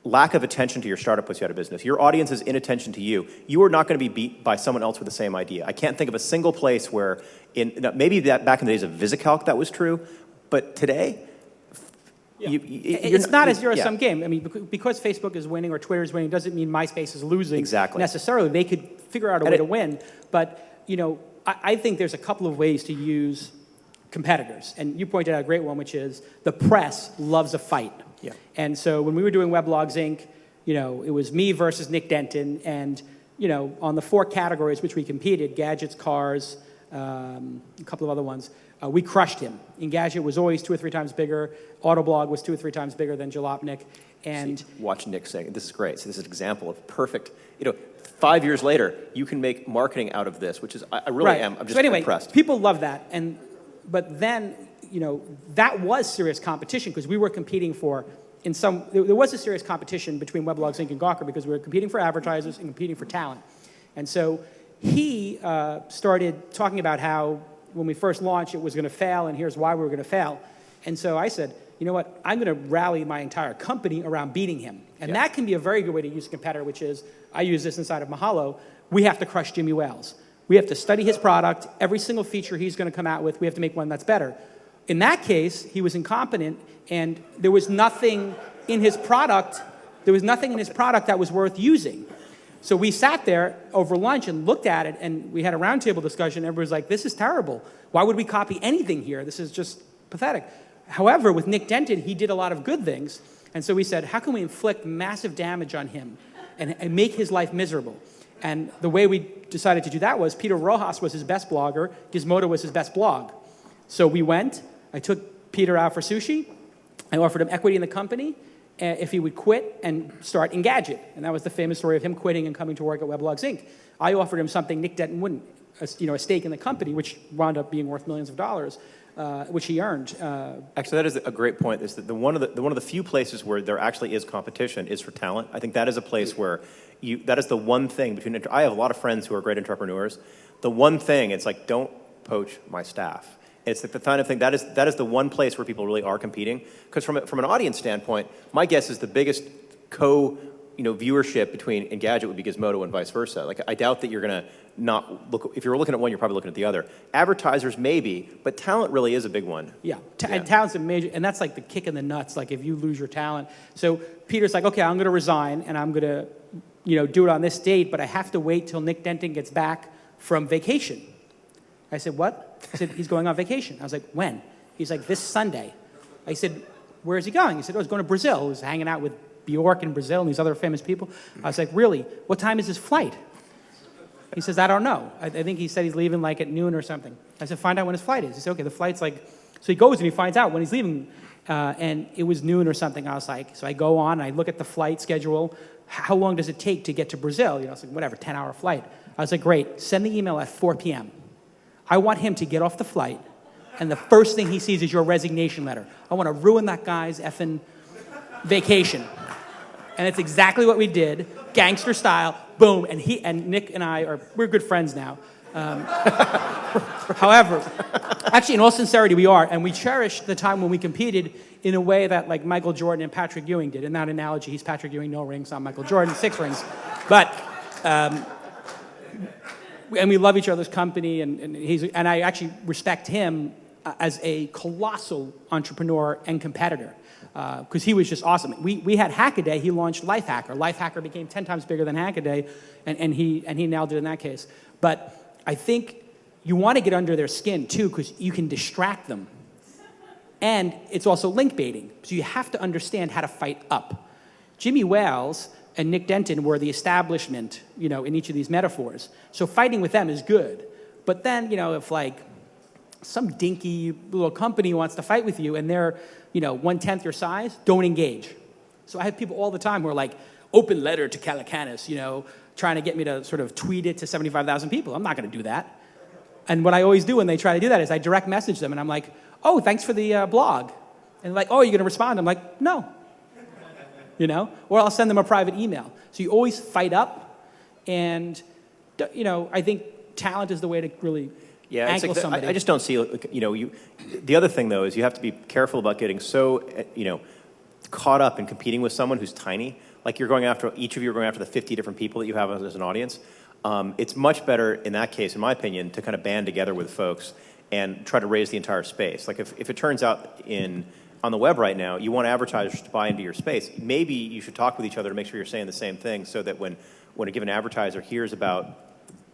[SPEAKER 4] Lack of attention to your startup puts you out of business. Your audience is inattention to you. You are not going to be beat by someone else with the same idea. I can't think of a single place where, maybe that back in the days of VisiCalc that was true, but today,
[SPEAKER 2] it's not a zero-sum game. I mean, because Facebook is winning or Twitter is winning doesn't mean MySpace is losing necessarily. They could figure out a way to win. But, I think there's a couple of ways to use competitors. And you pointed out a great one, which is the press loves a fight.
[SPEAKER 4] Yeah.
[SPEAKER 2] And so when we were doing Weblogs Inc., it was me versus Nick Denton. And, on the 4 categories which we competed, gadgets, cars, a couple of other ones, we crushed him. Engadget was always 2 or 3 times bigger. Autoblog was 2 or 3 times bigger than Jalopnik. And
[SPEAKER 4] watch Nick say, this is great. So this is an example of perfect, 5 years later, you can make marketing out of this, which is, I really am. I'm just impressed.
[SPEAKER 2] People love that. But then, that was serious competition, because we were competing there was a serious competition between Weblogs Inc. and Gawker, because we were competing for advertisers and competing for talent. And so he started talking about how when we first launched, it was going to fail, and here's why we were going to fail. And so I said, you know what, I'm going to rally my entire company around beating him. And that can be a very good way to use a competitor, which is, I use this inside of Mahalo, we have to crush Jimmy Wales. We have to study his product, every single feature he's going to come out with, we have to make one that's better. In that case, he was incompetent, and there was nothing in his product, that was worth using. So we sat there over lunch and looked at it, and we had a roundtable discussion. Everybody was like, this is terrible. Why would we copy anything here? This is just pathetic. However, with Nick Denton, he did a lot of good things. And so we said, how can we inflict massive damage on him and make his life miserable? And the way we decided to do that was Peter Rojas was his best blogger. Gizmodo was his best blog. So we went. I took Peter out for sushi. I offered him equity in the company if he would quit and start Engadget. And that was the famous story of him quitting and coming to work at Weblogs Inc. I offered him something Nick Denton wouldn't, a stake in the company, which wound up being worth millions of dollars, which he earned.
[SPEAKER 4] Actually, that is a great point. Is that one of the few places where there actually is competition is for talent. I think that is a place where that is the one thing between. I have a lot of friends who are great entrepreneurs. The one thing, it's like, don't poach my staff. It's like the kind of thing that is the one place where people really are competing. Because from an audience standpoint, my guess is the biggest viewership between Engadget would be Gizmodo and vice versa. Like, I doubt that you're going to not look. If you're looking at one, you're probably looking at the other. Advertisers maybe, but talent really is a big one.
[SPEAKER 2] Yeah, and talent's a major, and that's like the kick in the nuts. Like if you lose your talent. So Peter's like, okay, I'm going to resign, and I'm going to, do it on this date, but I have to wait till Nick Denton gets back from vacation. I said, what? He said, he's going on vacation. I was like, when? He's like, this Sunday. I said, where is he going? He said, oh, he's going to Brazil. He was hanging out with Bjork in Brazil and these other famous people. I was like, really? What time is his flight? He says, I don't know. I think he said he's leaving like at noon or something. I said, find out when his flight is. He said, okay, the flight's like, so he goes and he finds out when he's leaving. And it was noon or something. I was like, so I go on and I look at the flight schedule. How long does it take to get to Brazil? I was like, whatever, 10-hour flight. I was like, great, send the email at 4 p.m. I want him to get off the flight, and the first thing he sees is your resignation letter. I want to ruin that guy's effing vacation. And it's exactly what we did, gangster style, boom. And Nick and we're good friends now. However, actually, in all sincerity, we are, and we cherish the time when we competed in a way that like Michael Jordan and Patrick Ewing did. In that analogy, he's Patrick Ewing, no rings. I'm Michael Jordan, 6 rings. But and we love each other's company, and I actually respect him as a colossal entrepreneur and competitor because he was just awesome. We had Hackaday. He launched Lifehacker. Lifehacker became 10 times bigger than Hackaday, and he nailed it in that case. But I think you want to get under their skin too because you can distract them, and it's also link baiting. So you have to understand how to fight up. Jimmy Wales and Nick Denton were the establishment, in each of these metaphors. So fighting with them is good. But then, if like some dinky little company wants to fight with you and they're, 1/10 your size, don't engage. So I have people all the time who are like, open letter to Calacanis, trying to get me to sort of tweet it to 75,000 people. I'm not going to do that. And what I always do when they try to do that is I direct message them and I'm like, oh, thanks for the blog. And they're like, oh, are you going to respond? I'm like, no. Or I'll send them a private email. So you always fight up, and, I think talent is the way to really ankle somebody.
[SPEAKER 4] I just don't see, the other thing, though, is you have to be careful about getting so, caught up in competing with someone who's tiny. Like each of you are going after the 50 different people that you have as an audience. It's much better, in that case, in my opinion, to kind of band together with folks and try to raise the entire space. Like if it turns out on the web right now, you want advertisers to buy into your space. Maybe you should talk with each other to make sure you're saying the same thing so that when a given advertiser hears about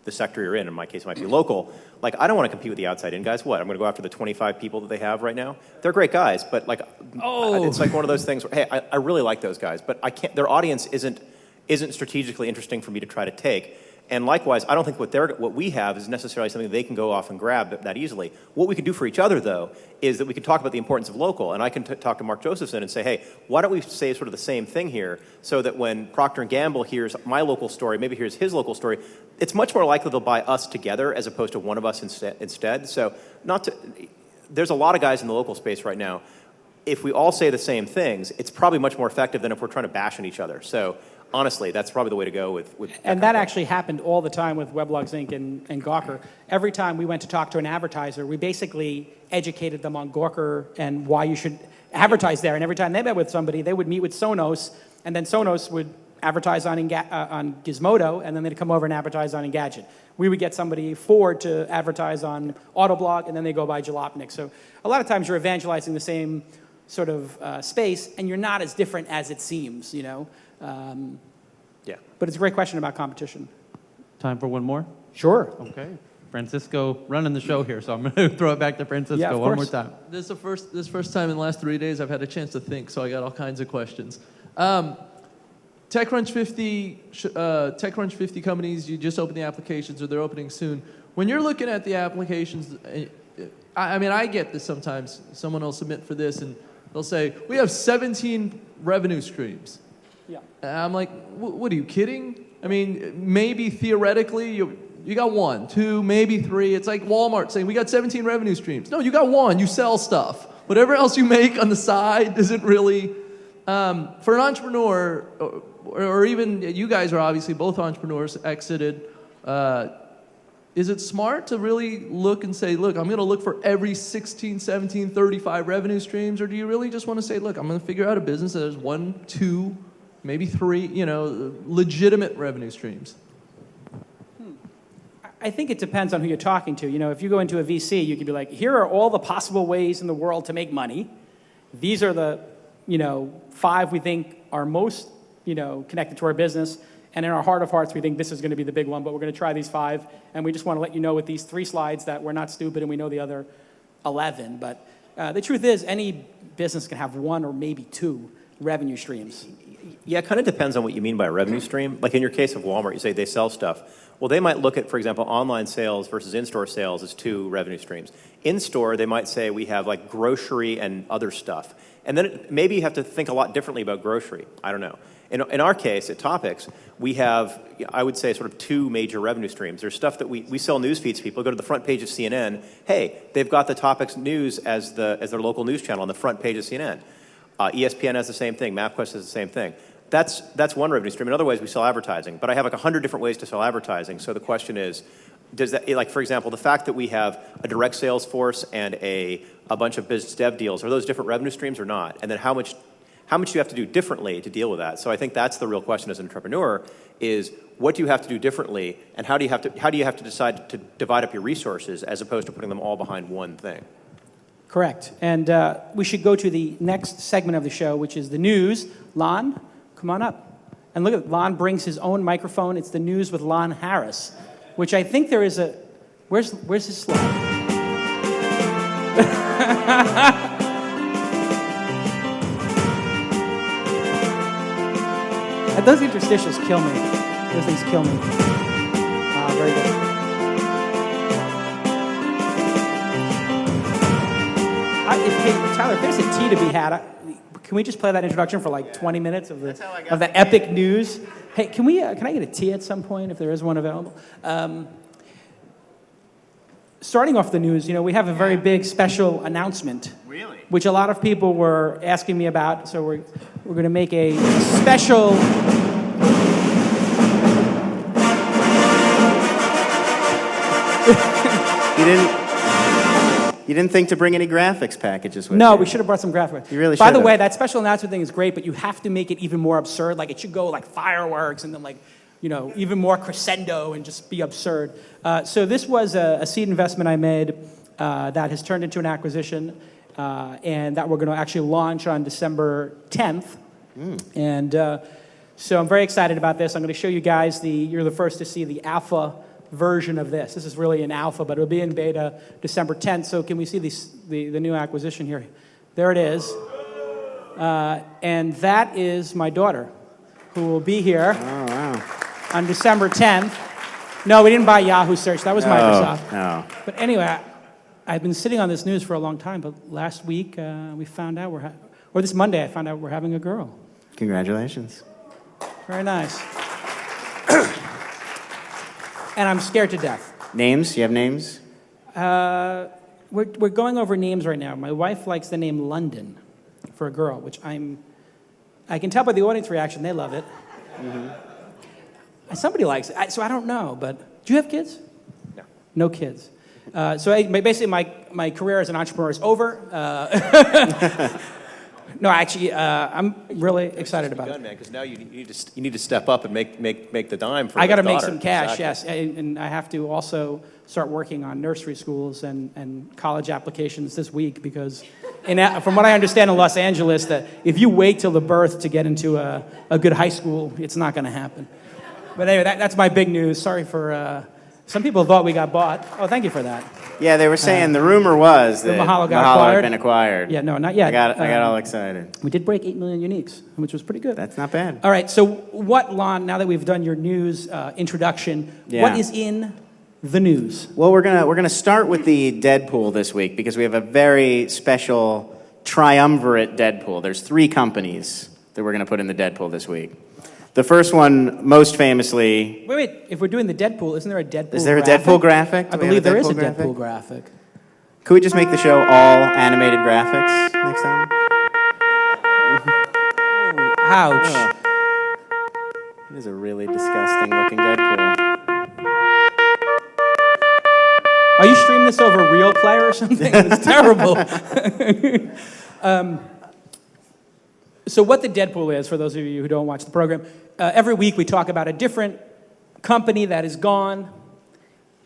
[SPEAKER 4] the sector you're in my case it might be local, like I don't want to compete with the outside-in guys. What, I'm going to go after the 25 people that they have right now? They're great guys, but like, it's like one of those things where, hey, I really like those guys, but I can't, their audience isn't strategically interesting for me to try to take. And likewise, I don't think what we have is necessarily something they can go off and grab that easily. What we can do for each other, though, is that we can talk about the importance of local. And I can talk to Mark Josephson and say, hey, why don't we say sort of the same thing here so that when Procter & Gamble hears my local story, maybe hears his local story, it's much more likely they'll buy us together as opposed to one of us instead. So there's a lot of guys in the local space right now. If we all say the same things, it's probably much more effective than if we're trying to bash on each other. So honestly, that's probably the way to go with
[SPEAKER 2] And that actually happened all the time with Weblogs Inc. and Gawker. Every time we went to talk to an advertiser, we basically educated them on Gawker and why you should advertise there. And every time they met with somebody, they would meet with Sonos, and then Sonos would advertise on Gizmodo, and then they'd come over and advertise on Engadget. We would get somebody Ford to advertise on Autoblog, and then they go by Jalopnik. So a lot of times you're evangelizing the same sort of space, and you're not as different as it seems, you know.
[SPEAKER 4] Yeah.
[SPEAKER 2] But it's a great question about competition.
[SPEAKER 3] Time for one more?
[SPEAKER 2] Sure.
[SPEAKER 3] Okay. Francisco running the show here, so I'm going to throw it back to Francisco one more time.
[SPEAKER 6] This is the first time in the last 3 days I've had a chance to think, so I got all kinds of questions. TechCrunch 50 companies, you just opened the applications, or they're opening soon. When you're looking at the applications, I mean, I get this sometimes. Someone will submit for this, and they'll say, we have 17 revenue streams.
[SPEAKER 2] Yeah.
[SPEAKER 6] And I'm like, what are you kidding? I mean, maybe theoretically, you got 1, 2, maybe 3. It's like Walmart saying, we got 17 revenue streams. No, you got 1. You sell stuff. Whatever else you make on the side isn't really... for an entrepreneur, or even you guys are obviously both entrepreneurs, exited, is it smart to really look and say, look, I'm going to look for every 16, 17, 35 revenue streams, or do you really just want to say, look, I'm going to figure out a business that has 1, 2, maybe 3, you know, legitimate revenue streams?
[SPEAKER 2] I think it depends on who you're talking to. You know, if you go into a VC, you could be like, here are all the possible ways in the world to make money. These are the, 5 we think are most, connected to our business. And in our heart of hearts, we think this is going to be the big one, but we're going to try these 5. And we just want to let you know with these 3 slides that we're not stupid and we know the other 11. But the truth is, any business can have 1 or maybe 2 revenue streams.
[SPEAKER 4] Yeah, it kind of depends on what you mean by a revenue stream. Like in your case of Walmart, you say they sell stuff. Well, they might look at, for example, online sales versus in-store sales as 2 revenue streams. In-store, they might say we have like grocery and other stuff. And then maybe you have to think a lot differently about grocery. I don't know. In our case, at Topix, we have, I would say, sort of 2 major revenue streams. There's stuff that we sell news feeds to people. Go to the front page of CNN. Hey, they've got the Topix News as their local news channel on the front page of CNN. ESPN has the same thing. MapQuest has the same thing. That's one revenue stream. In other ways, we sell advertising. But I have like 100 different ways to sell advertising. So the question is, does that, like, for example, the fact that we have a direct sales force and a bunch of business dev deals, are those different revenue streams or not? And then how much do you have to do differently to deal with that? So I think that's the real question as an entrepreneur, is what do you have to do differently, and how do you have to decide to divide up your resources as opposed to putting them all behind one thing?
[SPEAKER 2] Correct. And we should go to the next segment of the show, which is the news. Lon, come on up. And look at Lon brings his own microphone. It's the news with Lon Harris, which I think there is a... Where's his slide? Those interstitials kill me. Those things kill me. Very good. Hey, Tyler, if there's a tea to be had, can we just play that introduction for like 20 minutes of the epic news? Hey, can I get a tea at some point if there is one available? Starting off the news, we have a very big special announcement.
[SPEAKER 10] Really?
[SPEAKER 2] Which a lot of people were asking me about, so we're going to make a special...
[SPEAKER 10] You didn't think to bring any graphics packages with you?
[SPEAKER 2] No, we should have brought some graphics.
[SPEAKER 10] You really should.
[SPEAKER 2] By the way, that special announcement thing is great, but you have to make it even more absurd. Like, it should go like fireworks and then like, even more crescendo and just be absurd. So this was a seed investment I made that has turned into an acquisition, and that we're going to actually launch on December 10th. And so I'm very excited about this. I'm going to show you guys you're the first to see the alpha version of this. This is really an alpha, but it'll be in beta December 10th. So can we see the new acquisition here? There it is. And that is my daughter, who will be here on December 10th. No, we didn't buy Yahoo Search. That was Microsoft.
[SPEAKER 10] No.
[SPEAKER 2] But anyway, I've been sitting on this news for a long time, but last week we found out or this Monday I found out we're having a girl.
[SPEAKER 10] Congratulations.
[SPEAKER 2] Very nice. And I'm scared to death.
[SPEAKER 10] Names? You have names?
[SPEAKER 2] We're going over names right now. My wife likes the name London for a girl, which I can tell by the audience reaction, they love it. Somebody likes it. So I don't know, but do you have kids?
[SPEAKER 4] No.
[SPEAKER 2] No kids. Basically, my career as an entrepreneur is over. No, actually, I'm really excited about it.
[SPEAKER 4] Man, because now you need to step up and make the dime for.
[SPEAKER 2] I got to
[SPEAKER 4] your
[SPEAKER 2] make
[SPEAKER 4] daughter.
[SPEAKER 2] some cash,
[SPEAKER 4] Exactly.
[SPEAKER 2] yes, and I have to also start working on nursery schools and college applications this week because, from what I understand in Los Angeles, that if you wait till the birth to get into a good high school, it's not going to happen. But anyway, that's my big news. Sorry for some people thought we got bought. Oh, thank you for that.
[SPEAKER 10] Yeah, they were saying the rumor was that
[SPEAKER 2] Mahalo got
[SPEAKER 10] Mahalo
[SPEAKER 2] acquired.
[SPEAKER 10] had been acquired.
[SPEAKER 2] Yeah, no, not yet.
[SPEAKER 10] I got all excited.
[SPEAKER 2] We did break 8 million uniques, which was pretty good.
[SPEAKER 10] That's not bad.
[SPEAKER 2] All right, so what, Lon, now that we've done your news introduction, what is in the news?
[SPEAKER 10] Well, we're gonna start with the Deadpool this week because we have a very special triumvirate Deadpool. There's 3 companies that we're gonna put in the Deadpool this week. The first one, most famously...
[SPEAKER 2] Wait, if we're doing the Deadpool, isn't there a Deadpool graphic?
[SPEAKER 10] Is there a Deadpool graphic?
[SPEAKER 2] I believe there is a Deadpool graphic.
[SPEAKER 10] Could we just make the show all animated graphics next time?
[SPEAKER 2] Ouch.
[SPEAKER 10] It is a really disgusting looking Deadpool.
[SPEAKER 2] Are you streaming this over Real Player or something? It's terrible. So what the Deadpool is, for those of you who don't watch the program, every week we talk about a different company that is gone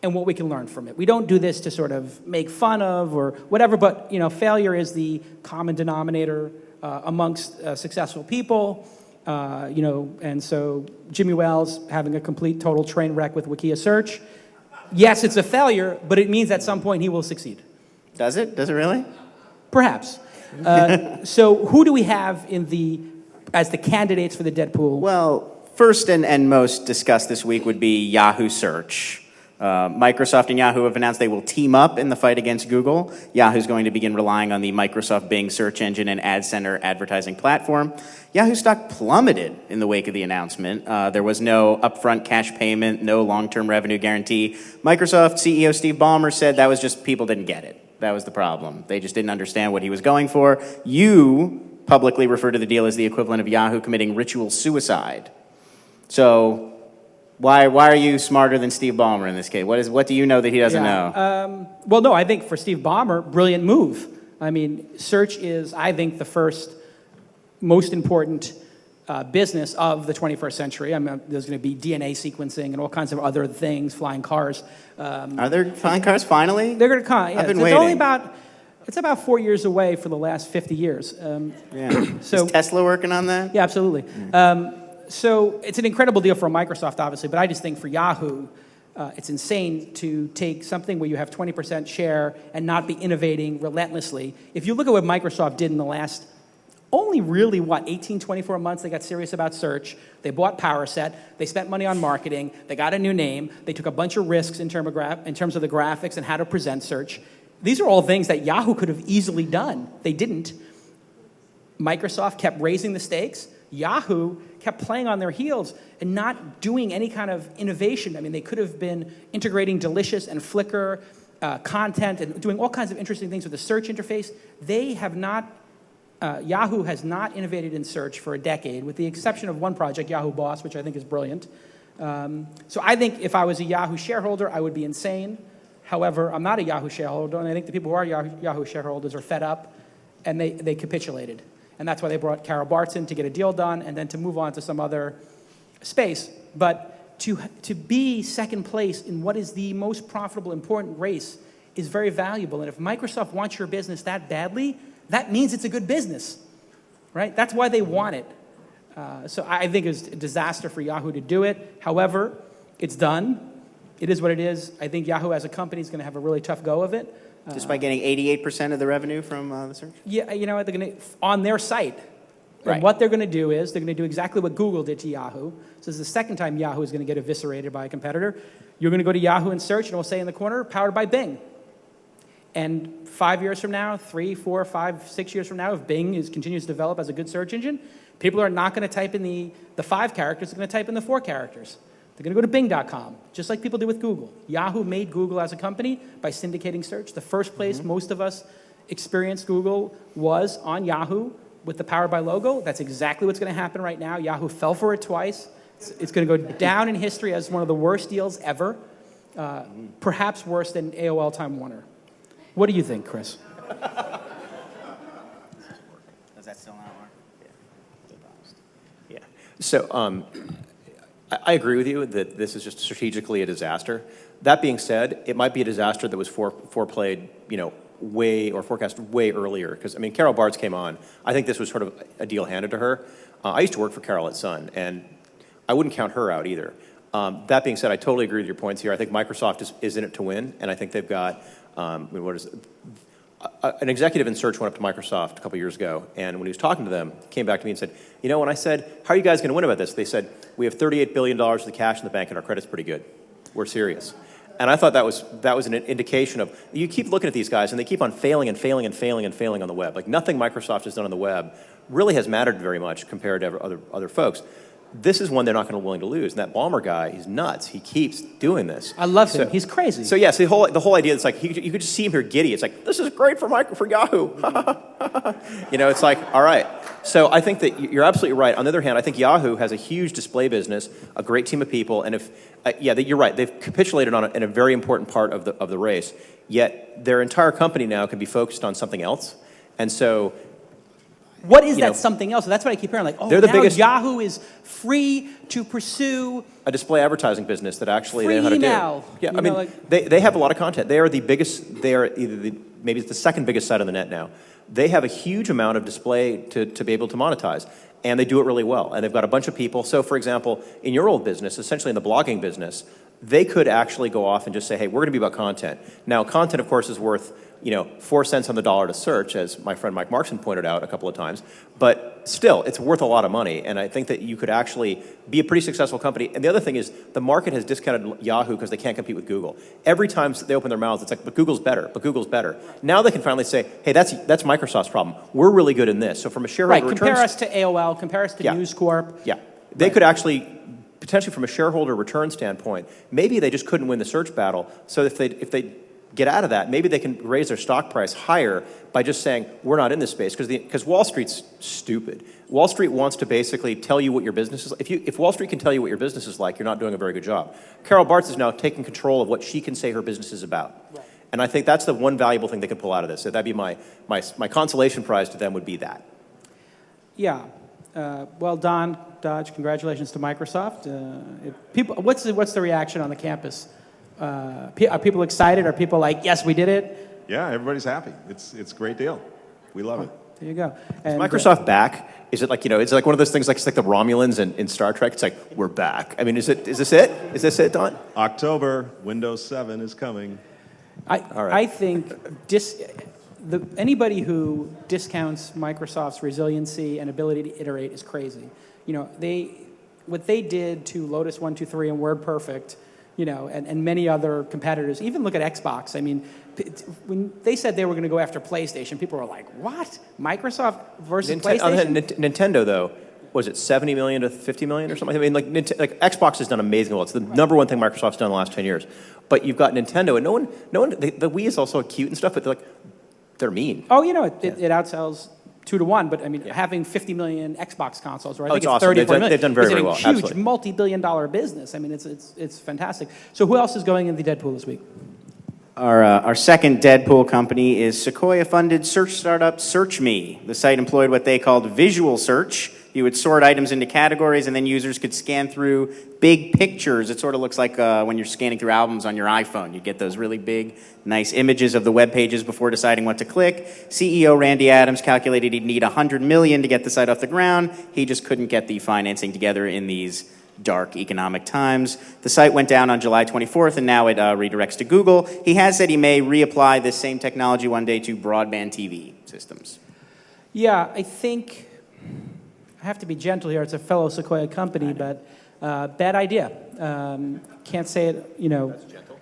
[SPEAKER 2] and what we can learn from it. We don't do this to sort of make fun of or whatever, but failure is the common denominator amongst successful people. And so Jimmy Wales having a complete total train wreck with Wikia Search. Yes, it's a failure, but it means at some point he will succeed.
[SPEAKER 10] Does it? Does it really?
[SPEAKER 2] Perhaps. So who do we have as the candidates for the Deadpool?
[SPEAKER 10] Well, first and most discussed this week would be Yahoo Search. Microsoft and Yahoo have announced they will team up in the fight against Google. Yahoo's going to begin relying on the Microsoft Bing search engine and Ad Center advertising platform. Yahoo stock plummeted in the wake of the announcement. There was no upfront cash payment, no long-term revenue guarantee. Microsoft CEO Steve Ballmer said that was just people didn't get it. That was the problem. They just didn't understand what he was going for. You publicly refer to the deal as the equivalent of Yahoo committing ritual suicide. So why are you smarter than Steve Ballmer in this case? What do you know that he doesn't know?
[SPEAKER 2] Well, no, I think for Steve Ballmer, brilliant move. I mean, search is, I think, the first most important business of the 21st century. I mean, there's going to be DNA sequencing and all kinds of other things, flying cars.
[SPEAKER 10] Are there flying cars finally?
[SPEAKER 2] They're going to come. Yeah,
[SPEAKER 10] I've been
[SPEAKER 2] waiting.
[SPEAKER 10] waiting.
[SPEAKER 2] It's about 4 years away for the last 50 years.
[SPEAKER 10] So is Tesla working on that?
[SPEAKER 2] Yeah, absolutely. So it's an incredible deal for Microsoft, obviously, but I just think for Yahoo, it's insane to take something where you have 20% share and not be innovating relentlessly. If you look at what Microsoft did in the last only really, 18, 24 months, they got serious about search. They bought PowerSet. They spent money on marketing. They got a new name. They took a bunch of risks in terms of the graphics and how to present search. These are all things that Yahoo could have easily done. They didn't. Microsoft kept raising the stakes. Yahoo kept playing on their heels and not doing any kind of innovation. I mean, they could have been integrating Delicious and Flickr content and doing all kinds of interesting things with the search interface. They have not, Yahoo has not innovated in search for a decade, with the exception of one project, Yahoo Boss, which I think is brilliant. So I think if I was a Yahoo shareholder, I would be insane. However, I'm not a Yahoo shareholder, and I think the people who are Yahoo shareholders are fed up, and they capitulated. And that's why they brought Carol Bartz in to get a deal done and then to move on to some other space. But to be second place in what is the most profitable, important race is very valuable. And if Microsoft wants your business that badly, that means it's a good business, right? That's why they want it. So I think it's a disaster for Yahoo to do it. However, it's done. It is what it is. I think Yahoo as a company is going to have a really tough go of it.
[SPEAKER 10] Just by getting 88% of the revenue from the search?
[SPEAKER 2] Yeah, you know what, they're going to, on their site.
[SPEAKER 10] Right.
[SPEAKER 2] And what they're going to do is they're going to do exactly what Google did to Yahoo. So this is the second time Yahoo is going to get eviscerated by a competitor. You're going to go to Yahoo and search, and it will say in the corner, powered by Bing. And 5 years from now, 3, 4, 5, 6 years from now, if Bing continues to develop as a good search engine, people are not going to type in the 5 characters, they're going to type in the 4 characters. They're going to go to Bing.com, just like people did with Google. Yahoo made Google as a company by syndicating search. The first place most of us experienced Google was on Yahoo with the Powered by logo. That's exactly what's going to happen right now. Yahoo fell for it twice. It's going to go down in history as one of the worst deals ever, perhaps worse than AOL Time Warner. What do you think, Chris?
[SPEAKER 10] Does that still not work?
[SPEAKER 4] Yeah. So I agree with you that this is just strategically a disaster. That being said, it might be a disaster that was foreplayed, forecast way earlier. Because, I mean, Carol Bartz came on. I think this was sort of a deal handed to her. I used to work for Carol at Sun, and I wouldn't count her out either. That being said, I totally agree with your points here. I think Microsoft is in it to win, and I think they've got, an executive in search went up to Microsoft a couple years ago, and when he was talking to them, he came back to me and said, when I said, how are you guys going to win about this? They said, we have $38 billion of the cash in the bank, and our credit's pretty good. We're serious. And I thought that was an indication of, you keep looking at these guys, and they keep on failing and failing and failing and failing on the web. Like, nothing Microsoft has done on the web really has mattered very much compared to other folks. This is one they're not going to be willing to lose. And that Ballmer guy, he's nuts. He keeps doing this.
[SPEAKER 2] I love him. He's crazy.
[SPEAKER 4] So yes, the whole idea, it's like, you could just see him here giddy. It's like, this is great for Yahoo. It's like, all right. So I think that you're absolutely right. On the other hand, I think Yahoo has a huge display business, a great team of people, and you're right. They've capitulated in a very important part of the race. Yet their entire company now can be focused on something else. And so,
[SPEAKER 2] what is that something else? That's what I keep hearing. Like,
[SPEAKER 4] they're the biggest.
[SPEAKER 2] Yahoo is free to pursue
[SPEAKER 4] a display advertising business that actually
[SPEAKER 2] free
[SPEAKER 4] they know how to
[SPEAKER 2] email.
[SPEAKER 4] do. Yeah, I mean, they have a lot of content. They are the biggest. They are maybe it's the second biggest site on the net now. They have a huge amount of display to be able to monetize, and they do it really well. And they've got a bunch of people. So, for example, in your old business, essentially in the blogging business, they could actually go off and just say, hey, we're going to be about content. Now, content, of course, is worth 4 cents on the dollar to search, as my friend Mike Markson pointed out a couple of times. But still, it's worth a lot of money. And I think that you could actually be a pretty successful company. And the other thing is, the market has discounted Yahoo because they can't compete with Google. Every time they open their mouths, it's like, but Google's better, but Google's better. Now they can finally say, hey, that's Microsoft's problem. We're really good in this. So from a shareholder returns...
[SPEAKER 2] compare us to AOL, compare us to News Corp.
[SPEAKER 4] Yeah. They could actually, potentially from a shareholder return standpoint, maybe they just couldn't win the search battle. So if they get out of that, maybe they can raise their stock price higher by just saying, we're not in this space, because Wall Street's stupid. Wall Street wants to basically tell you what your business is like. If Wall Street can tell you what your business is like, you're not doing a very good job. Carol Bartz is now taking control of what she can say her business is about. Right. And I think that's the one valuable thing they could pull out of this. So that'd be my consolation prize to them would be that.
[SPEAKER 2] Yeah. Well, Don Dodge, congratulations to Microsoft. What's the reaction on the campus? Are people excited? Are people like, yes, we did it?
[SPEAKER 7] Yeah, everybody's happy. It's a great deal. We love it.
[SPEAKER 2] There you go.
[SPEAKER 4] And, is Microsoft back? Is it like, it's like one of those things like it's like the Romulans in Star Trek? It's like, we're back. I mean, is this it? Is this it, Don?
[SPEAKER 7] October, Windows 7 is coming.
[SPEAKER 2] I think anybody who discounts Microsoft's resiliency and ability to iterate is crazy. What they did to Lotus 123 and WordPerfect, and many other competitors, even look at Xbox. I mean, when they said they were going to go after PlayStation, people were like, what? Microsoft versus PlayStation?
[SPEAKER 4] Nintendo, though, was it 70 million to 50 million or something? I mean, like Xbox has done amazing well. It's the number one thing Microsoft's done in the last 10 years. But you've got Nintendo, and no one, the Wii is also cute and stuff, but they're mean.
[SPEAKER 2] Oh, it outsells 2-1, but I mean, having 50 million Xbox consoles, right? I think it's
[SPEAKER 4] awesome.
[SPEAKER 2] 34 million.
[SPEAKER 4] They've done very, very well.
[SPEAKER 2] It's a huge, multi-billion-dollar business. I mean, it's fantastic. So who else is going in the Deadpool this week?
[SPEAKER 10] Our second Deadpool company is Sequoia-funded search startup SearchMe. The site employed what they called visual search. You would sort items into categories, and then users could scan through big pictures. It sort of looks like when you're scanning through albums on your iPhone. You get those really big, nice images of the web pages before deciding what to click. CEO Randy Adams calculated he'd need $100 million to get the site off the ground. He just couldn't get the financing together in these dark economic times. The site went down on July 24th, and now it redirects to Google. He has said he may reapply this same technology one day to broadband TV systems.
[SPEAKER 2] Yeah, I think... I have to be gentle here. It's a fellow Sequoia company, but bad idea. Can't say it,
[SPEAKER 4] That's gentle.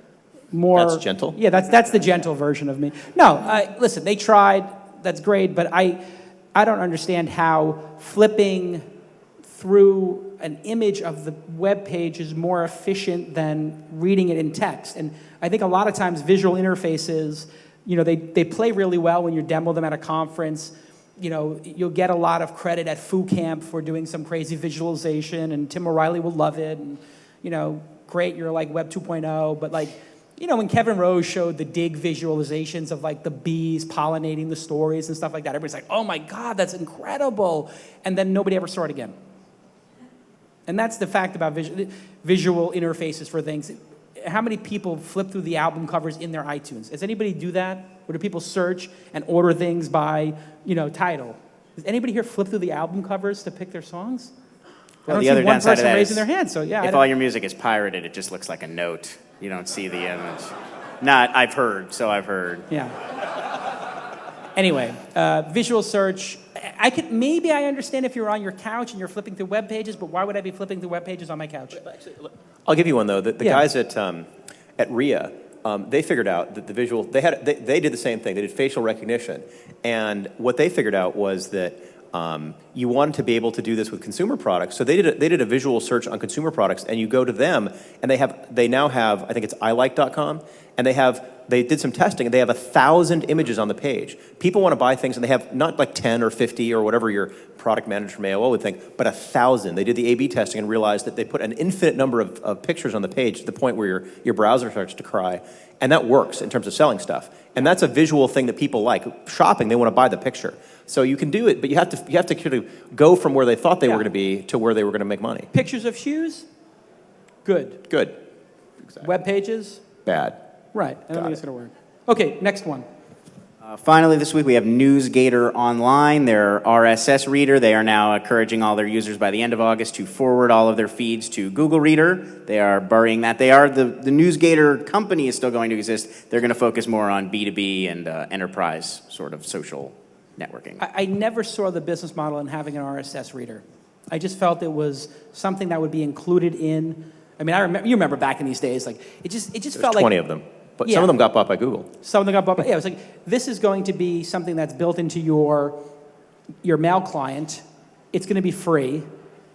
[SPEAKER 2] More.
[SPEAKER 4] That's gentle?
[SPEAKER 2] Yeah, that's the gentle version of me. No, listen, they tried. That's great, but I don't understand how flipping through an image of the web page is more efficient than reading it in text. And I think a lot of times visual interfaces, they play really well when you demo them at a conference. you'll get a lot of credit at Foo Camp for doing some crazy visualization, and Tim O'Reilly will love it, and, great, you're like Web 2.0, but like, when Kevin Rose showed the dig visualizations of like the bees pollinating the stories and stuff like that, everybody's like, oh my God, that's incredible. And then nobody ever saw it again. And that's the fact about visual interfaces for things. How many people flip through the album covers in their iTunes? Does anybody do that? Or do people search and order things by, title? Does anybody here flip through the album covers to pick their songs?
[SPEAKER 10] Well,
[SPEAKER 2] I
[SPEAKER 10] the
[SPEAKER 2] don't
[SPEAKER 10] other
[SPEAKER 2] see one
[SPEAKER 10] downside of
[SPEAKER 2] person
[SPEAKER 10] that
[SPEAKER 2] raising
[SPEAKER 10] is
[SPEAKER 2] their hand, so yeah.
[SPEAKER 10] if all your music is pirated, it just looks like a note. You don't see the image. I've heard.
[SPEAKER 2] Yeah. Anyway, visual search. Maybe I understand if you're on your couch and you're flipping through web pages, but why would I be flipping through web pages on my couch?
[SPEAKER 4] I'll give you one though. The guys at RIA, they figured out that the visual they did the same thing. They did facial recognition, and what they figured out was that you wanted to be able to do this with consumer products. So they did a visual search on consumer products, and you go to them, and they now have, I think it's ilike.com, and they did some testing, and they have 1,000 images on the page. People want to buy things, and they have not like 10 or 50 or whatever your product manager from AOL would think, but 1,000. They did the A/B testing and realized that they put an infinite number of pictures on the page to the point where your browser starts to cry, and that works in terms of selling stuff. And that's a visual thing that people like. Shopping, they want to buy the picture. So you can do it, but you have to kind of go from where they thought they were going to be to where they were going to make money.
[SPEAKER 2] Pictures of shoes? Good.
[SPEAKER 4] Good. Exactly.
[SPEAKER 2] Web pages?
[SPEAKER 4] Bad.
[SPEAKER 2] Right. I don't think it's going to work. Okay, next one.
[SPEAKER 10] Finally, this week we have NewsGator Online, their RSS reader. They are now encouraging all their users by the end of August to forward all of their feeds to Google Reader. They are burying that. The NewsGator company is still going to exist. They're going to focus more on B2B and enterprise sort of social networking.
[SPEAKER 2] I never saw the business model in having an RSS reader. I just felt it was something that would be included in. I mean, you remember back in these days, like it just felt like
[SPEAKER 4] 20 of them. But some of them got bought by Google.
[SPEAKER 2] Some of them got bought by, it was like, this is going to be something that's built into your mail client. It's going to be free.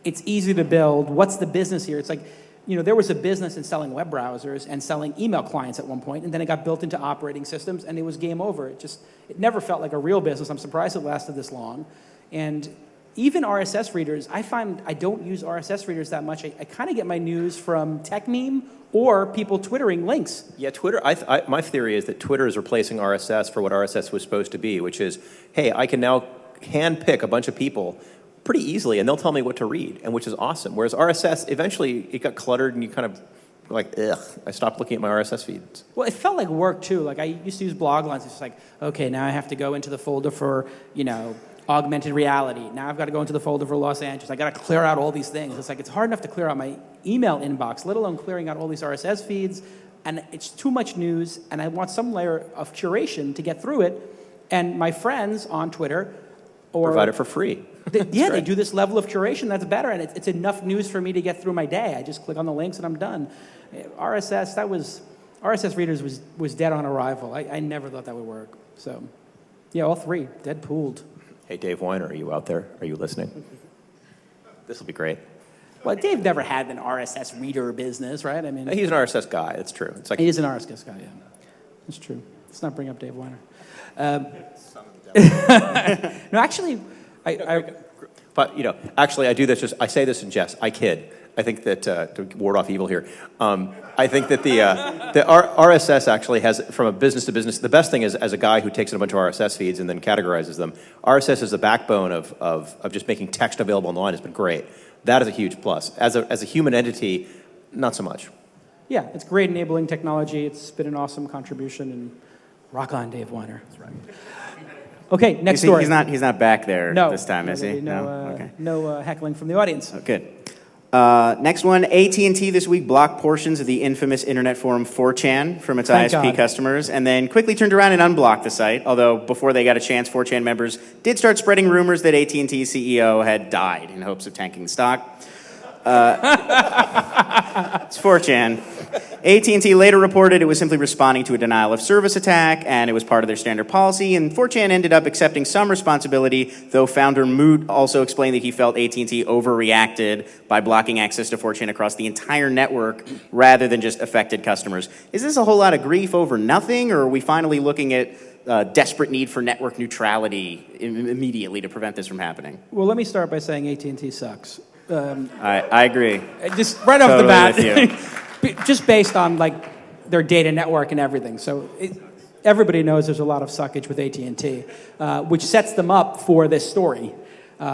[SPEAKER 2] It's easy to build. What's the business here? It's like, there was a business in selling web browsers and selling email clients at one point, and then it got built into operating systems, and it was game over. It never felt like a real business. I'm surprised it lasted this long. And even RSS readers, I find I don't use RSS readers that much. I kind of get my news from TechMeme or people twittering links.
[SPEAKER 4] Yeah, Twitter, my theory is that Twitter is replacing RSS for what RSS was supposed to be, which is, hey, I can now handpick a bunch of people pretty easily, and they'll tell me what to read, and which is awesome. Whereas RSS, eventually, it got cluttered, and you kind of like, ugh, I stopped looking at my RSS feeds.
[SPEAKER 2] Well, it felt like work, too. Like, I used to use blog lines. It's like, okay, now I have to go into the folder for, augmented reality. Now I've got to go into the folder for Los Angeles. I got to clear out all these things. It's like, it's hard enough to clear out my email inbox, let alone clearing out all these RSS feeds. And it's too much news, and I want some layer of curation to get through it. And my friends on Twitter
[SPEAKER 4] provide it for free.
[SPEAKER 2] They do this level of curation that's better, and it's enough news for me to get through my day. I just click on the links and I'm done. RSS readers was dead on arrival. I never thought that would work. So, yeah, all three, Deadpooled.
[SPEAKER 4] Hey, Dave Weiner, are you out there? Are you listening? This will be great.
[SPEAKER 2] Well, Dave never had an RSS reader business, right? I mean,
[SPEAKER 4] he's an RSS guy. That's true. It's like
[SPEAKER 2] he is an RSS guy. Yeah, that's true. Let's not bring up Dave Weiner. No, actually,
[SPEAKER 4] But actually, I do this. I say this in jest. I kid. I think that to ward off evil here, I think that the RSS actually has, from a business to business, the best thing is as a guy who takes in a bunch of RSS feeds and then categorizes them. RSS is the backbone of just making text available online. Has been great. That is a huge plus. As a human entity, not so much.
[SPEAKER 2] Yeah, it's great enabling technology. It's been an awesome contribution, and rock on, Dave Weiner. That's right. Okay, next story.
[SPEAKER 10] He's not back there this time, is he?
[SPEAKER 2] No heckling from the audience.
[SPEAKER 10] Oh, good. Next one, AT&T this week blocked portions of the infamous internet forum 4chan from its ISP customers, and then quickly turned around and unblocked the site, although before they got a chance, 4chan members did start spreading rumors that AT&T's CEO had died in hopes of tanking the stock. It's 4chan. AT&T later reported it was simply responding to a denial of service attack, and it was part of their standard policy, and 4chan ended up accepting some responsibility, though founder Moot also explained that he felt AT&T overreacted by blocking access to 4chan across the entire network rather than just affected customers. Is this a whole lot of grief over nothing, or are we finally looking at desperate need for network neutrality immediately to prevent this from happening?
[SPEAKER 2] Well, let me start by saying AT&T sucks.
[SPEAKER 10] I agree.
[SPEAKER 2] Just right off the
[SPEAKER 10] Totally
[SPEAKER 2] bat, just based on like their data network and everything. So everybody knows there's a lot of suckage with AT&T, which sets them up for this story.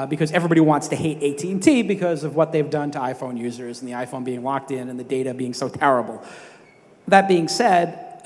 [SPEAKER 2] Because everybody wants to hate AT&T because of what they've done to iPhone users and the iPhone being locked in and the data being so terrible. That being said,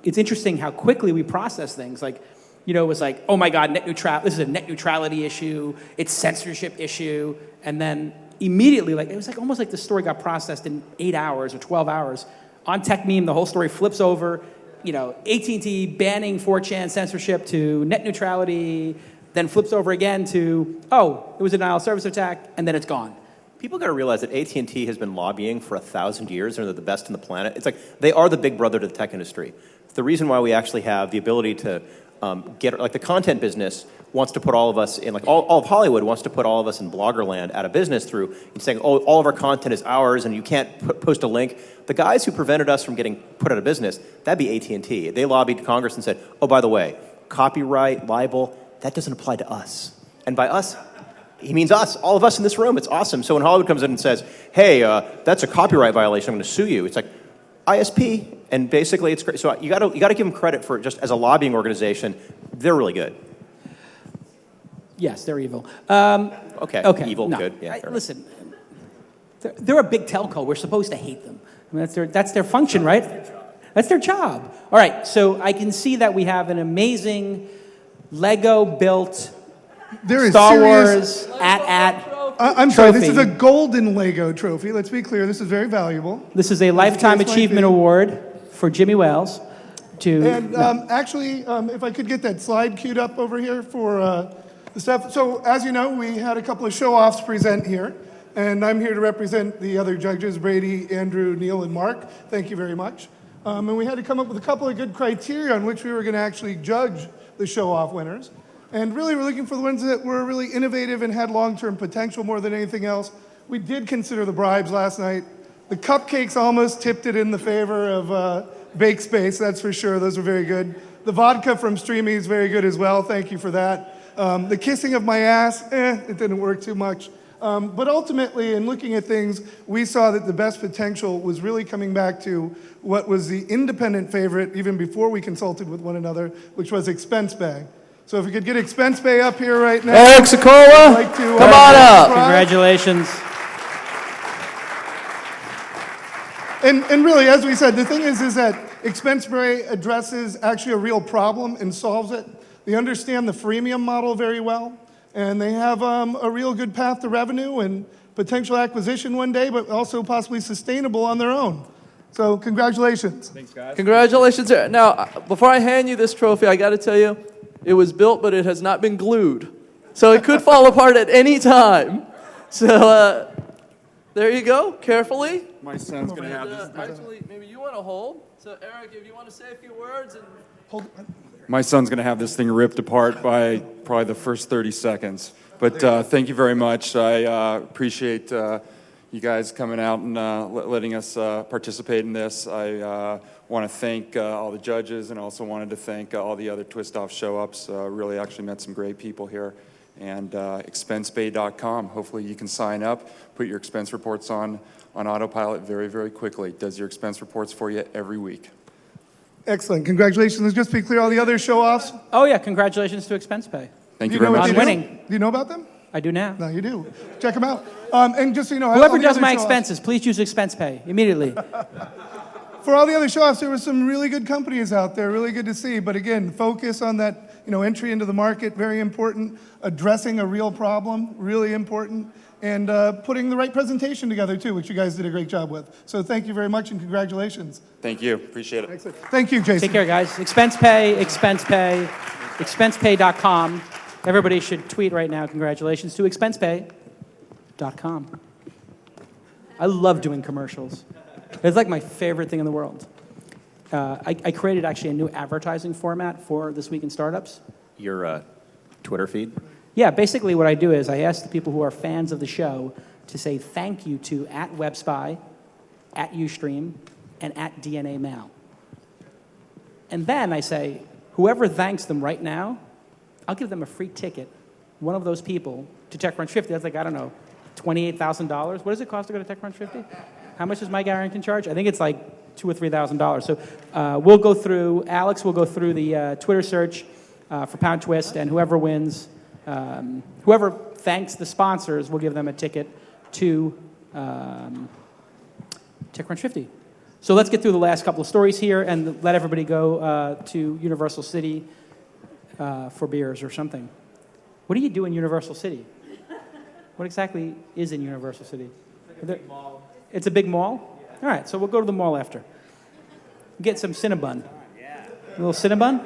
[SPEAKER 2] it's interesting how quickly we process things. Like, you know, it was like, oh my God, this is a net neutrality issue, it's censorship issue, and then immediately, like, it was like almost like the story got processed in 8 hours or 12 hours. On Tech Meme, the whole story flips over, you know, AT&T banning 4chan censorship to net neutrality, then flips over again to, oh, it was a denial of service attack, and then it's gone.
[SPEAKER 4] People got to realize that AT&T has been lobbying for 1,000 years, and they're the best in the planet. It's like they are the big brother to the tech industry. It's the reason why we actually have the ability to get, like the content business wants to put all of us in, like all of Hollywood wants to put all of us in Bloggerland out of business through saying, oh, all of our content is ours, and you can't post a link. The guys who prevented us from getting put out of business, that'd be AT&T. They lobbied Congress and said, oh, by the way, copyright, libel, that doesn't apply to us. And by us, he means us, all of us in this room. It's awesome. So when Hollywood comes in and says, hey, that's a copyright violation, I'm going to sue you, it's like, ISP. And basically, it's great. So you got to give them credit for just as a lobbying organization, they're really good.
[SPEAKER 2] Yes, they're evil.
[SPEAKER 4] Okay, evil,
[SPEAKER 2] no.
[SPEAKER 4] good. Yeah,
[SPEAKER 2] listen, they're a big telco. We're supposed to hate them. I mean, that's their function, right? That's their job. All right, so I can see that we have an amazing Lego-built Star Wars
[SPEAKER 11] I'm sorry, this is a golden Lego trophy. Let's be clear, this is very valuable.
[SPEAKER 2] This is a Lifetime Achievement Award for Jimmy Wales.
[SPEAKER 11] Actually, if I could get that slide queued up over here for the stuff. So, as you know, we had a couple of show-offs present here, and I'm here to represent the other judges, Brady, Andrew, Neil, and Mark. Thank you very much. And we had to come up with a couple of good criteria on which we were going to actually judge the show-off winners. And really, we're looking for the ones that were really innovative and had long-term potential more than anything else. We did consider the bribes last night. The cupcakes almost tipped it in the favor of Bake Space, that's for sure. Those were very good. The vodka from Streamy is very good as well. Thank you for that. The kissing of my ass, it didn't work too much. But ultimately, in looking at things, we saw that the best potential was really coming back to what was the independent favorite, even before we consulted with one another, which was Expense Bay. So if we could get Expense Bay up here right now.
[SPEAKER 6] Eric Sokola,
[SPEAKER 11] like to,
[SPEAKER 6] come on up.
[SPEAKER 2] Congratulations.
[SPEAKER 11] And really, as we said, the thing is that Expense Bay addresses actually a real problem and solves it. They understand the freemium model very well, and they have a real good path to revenue and potential acquisition one day, but also possibly sustainable on their own. So congratulations.
[SPEAKER 6] Thanks, guys. Congratulations. Now, before I hand you this trophy, I got to tell you, it was built, but it has not been glued. So it could fall apart at any time. So there you go, carefully.
[SPEAKER 12] My son's going to have this.
[SPEAKER 6] Actually, maybe you want to hold. So Eric, if you want to say a few words. And hold.
[SPEAKER 12] My son's going to have this thing ripped apart by probably the first 30 seconds. But thank you very much. I appreciate you guys coming out and letting us participate in this. I want to thank all the judges, and also wanted to thank all the other Twist-Off show-ups. Really actually met some great people here. And expensepay.com. Hopefully you can sign up, put your expense reports on autopilot very, very quickly. It does your expense reports for you every week.
[SPEAKER 11] Excellent. Congratulations. Let's just be clear, all the other show-offs.
[SPEAKER 2] Oh, yeah. Congratulations to Expense Pay.
[SPEAKER 12] Thank you very much.
[SPEAKER 2] On winning.
[SPEAKER 11] Do you know about them?
[SPEAKER 2] I do now.
[SPEAKER 11] No, you do. Check them out. And just so you know,
[SPEAKER 2] whoever does my expenses, please use Expense Pay immediately.
[SPEAKER 11] For all the other show-offs, there were some really good companies out there, really good to see. But again, focus on that, entry into the market, very important. Addressing a real problem, really important. And putting the right presentation together, too, which you guys did a great job with. So thank you very much, and congratulations.
[SPEAKER 12] Thank you. Appreciate it.
[SPEAKER 11] Excellent. Thank you, Jason.
[SPEAKER 2] Take care, guys. Expense Pay, expensepay.com. Everybody should tweet right now, congratulations to expensepay.com. I love doing commercials. It's like my favorite thing in the world. I created actually a new advertising format for This Week in Startups.
[SPEAKER 4] Your Twitter feed?
[SPEAKER 2] Yeah, basically what I do is I ask the people who are fans of the show to say thank you to @WebSpy, @Ustream, and @DNA Mal. And then I say, whoever thanks them right now, I'll give them a free ticket, one of those people, to TechCrunch 50. That's like, I don't know, $28,000. What does it cost to go to TechCrunch 50? How much does Mike Arrington charge? I think it's like $2,000 or $3,000. So we'll go through, Alex will go through the Twitter search for Pound Twist, and whoever wins, whoever thanks the sponsors, will give them a ticket to TechCrunch 50. So let's get through the last couple of stories here and let everybody go to Universal City for beers or something. What do you do in Universal City? What exactly is in Universal City? It's like a big mall. It's a big mall? Yeah. All right, so we'll go to the mall after. Get some Cinnabon. Yeah. A little Cinnabon?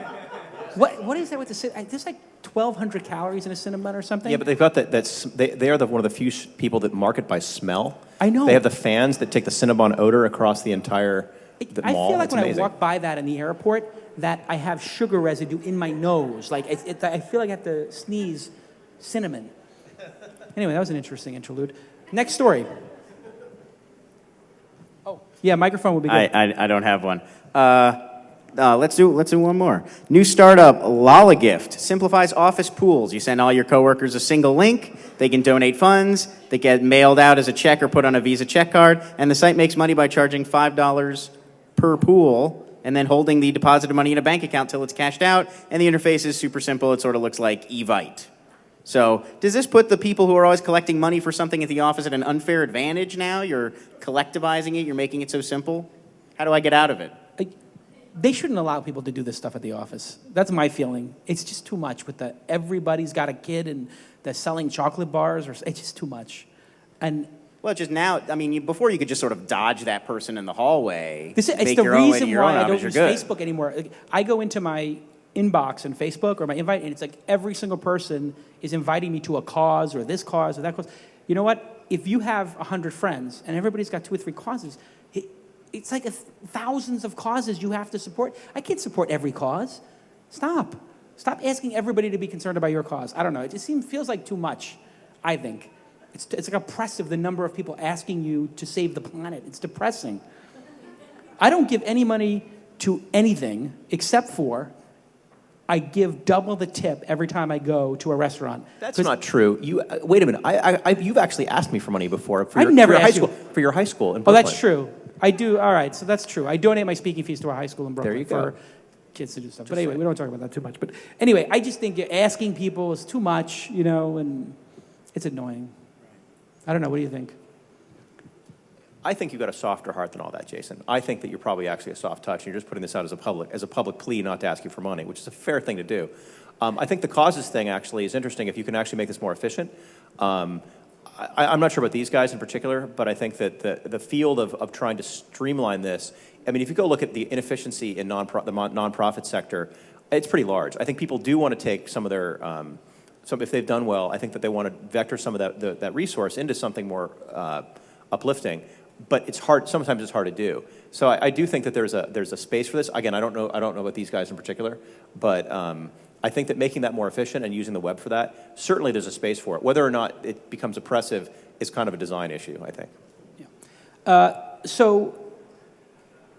[SPEAKER 2] What is that with the Cinnabon? There's like 1,200 calories in a Cinnabon or something?
[SPEAKER 4] Yeah, but they've got they are one of the few people that market by smell.
[SPEAKER 2] I know.
[SPEAKER 4] They have the fans that take the Cinnabon odor across the entire
[SPEAKER 2] I
[SPEAKER 4] mall.
[SPEAKER 2] feel like
[SPEAKER 4] it's
[SPEAKER 2] when
[SPEAKER 4] amazing.
[SPEAKER 2] I walk by that in the airport, that I have sugar residue in my nose. Like, I feel like I have to sneeze cinnamon. Anyway, that was an interesting interlude. Next story. Oh, yeah, microphone would be good.
[SPEAKER 10] I don't have one. Let's do one more. New startup, LolaGift, simplifies office pools. You send all your coworkers a single link. They can donate funds. They get mailed out as a check or put on a Visa check card. And the site makes money by charging $5 per pool and then holding the deposited money in a bank account till it's cashed out. And the interface is super simple. It sort of looks like Evite. So does this put the people who are always collecting money for something at the office at an unfair advantage now? You're collectivizing it. You're making it so simple. How do I get out of it?
[SPEAKER 2] They shouldn't allow people to do this stuff at the office. That's my feeling. It's just too much with the everybody's got a kid and they're selling chocolate bars. It's just too much. And
[SPEAKER 10] well, just now, I mean, before you could just sort of dodge that person in the hallway.
[SPEAKER 2] It's the reason why I don't use Facebook anymore. Like, I go into my inbox on Facebook or my invite, and it's like every single person is inviting me to a cause or this cause or that cause. You know what? If you have 100 friends and everybody's got 2 or 3 causes, it's like thousands of causes you have to support. I can't support every cause. Stop asking everybody to be concerned about your cause. I don't know. It just feels like too much, I think. It's like oppressive, the number of people asking you to save the planet. It's depressing. I don't give any money to anything except for I give double the tip every time I go to a restaurant.
[SPEAKER 4] That's not true. Wait a minute. You've actually asked me for money before.
[SPEAKER 2] I've never asked you.
[SPEAKER 4] For your high school in
[SPEAKER 2] Oh,
[SPEAKER 4] Brooklyn.
[SPEAKER 2] that's true. I do. All right, so that's true. I donate my speaking fees to a high school in Brooklyn
[SPEAKER 4] There you go.
[SPEAKER 2] for kids to do stuff. But anyway, we don't talk about that too much. But anyway, I just think asking people is too much, and it's annoying. I don't know. What do you think?
[SPEAKER 4] I think you've got a softer heart than all that, Jason. I think that you're probably actually a soft touch, and you're just putting this out as a public plea not to ask you for money, which is a fair thing to do. I think the causes thing actually is interesting if you can actually make this more efficient. I'm not sure about these guys in particular, but I think that the field of trying to streamline this, I mean, if you go look at the inefficiency in the nonprofit sector, it's pretty large. I think people do want to take some of their, if they've done well, I think that they want to vector some of that resource into something more uplifting. But it's hard. Sometimes it's hard to do. So I do think that there's a space for this. Again, I don't know about these guys in particular, but I think that making that more efficient and using the web for that, certainly there's a space for it. Whether or not it becomes oppressive is kind of a design issue, I think.
[SPEAKER 2] Yeah. So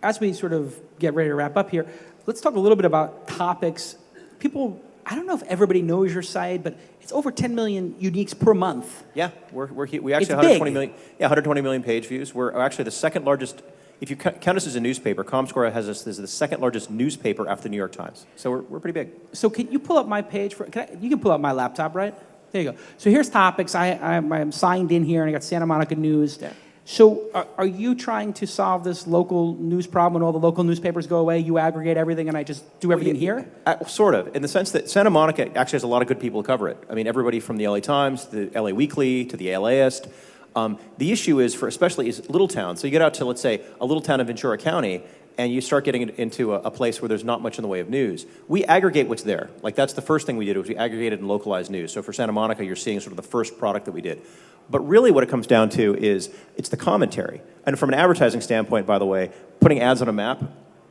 [SPEAKER 2] as we sort of get ready to wrap up here, let's talk a little bit about Topix. People, I don't know if everybody knows your site, but it's over 10 million uniques per month.
[SPEAKER 4] Yeah, we actually have 120 million page views. We're actually the second largest. If you count us as a newspaper, ComScore has us as the second largest newspaper after the New York Times. So we're pretty big.
[SPEAKER 2] So can you pull up my page? You can pull up my laptop, right? There you go. So here's Topix. I'm signed in here, and I got Santa Monica News. Yeah. So are you trying to solve this local news problem when all the local newspapers go away, you aggregate everything, and I just do everything here?
[SPEAKER 4] Sort of, in the sense that Santa Monica actually has a lot of good people to cover it. I mean, everybody from the LA Times, the LA Weekly, to the LAist. The issue is, especially little towns. So you get out to, let's say, a little town in Ventura County, and you start getting into a place where there's not much in the way of news. We aggregate what's there. Like, that's the first thing we did, was we aggregated and localized news. So for Santa Monica, you're seeing sort of the first product that we did. But really what it comes down to is it's the commentary. And from an advertising standpoint, by the way, putting ads on a map,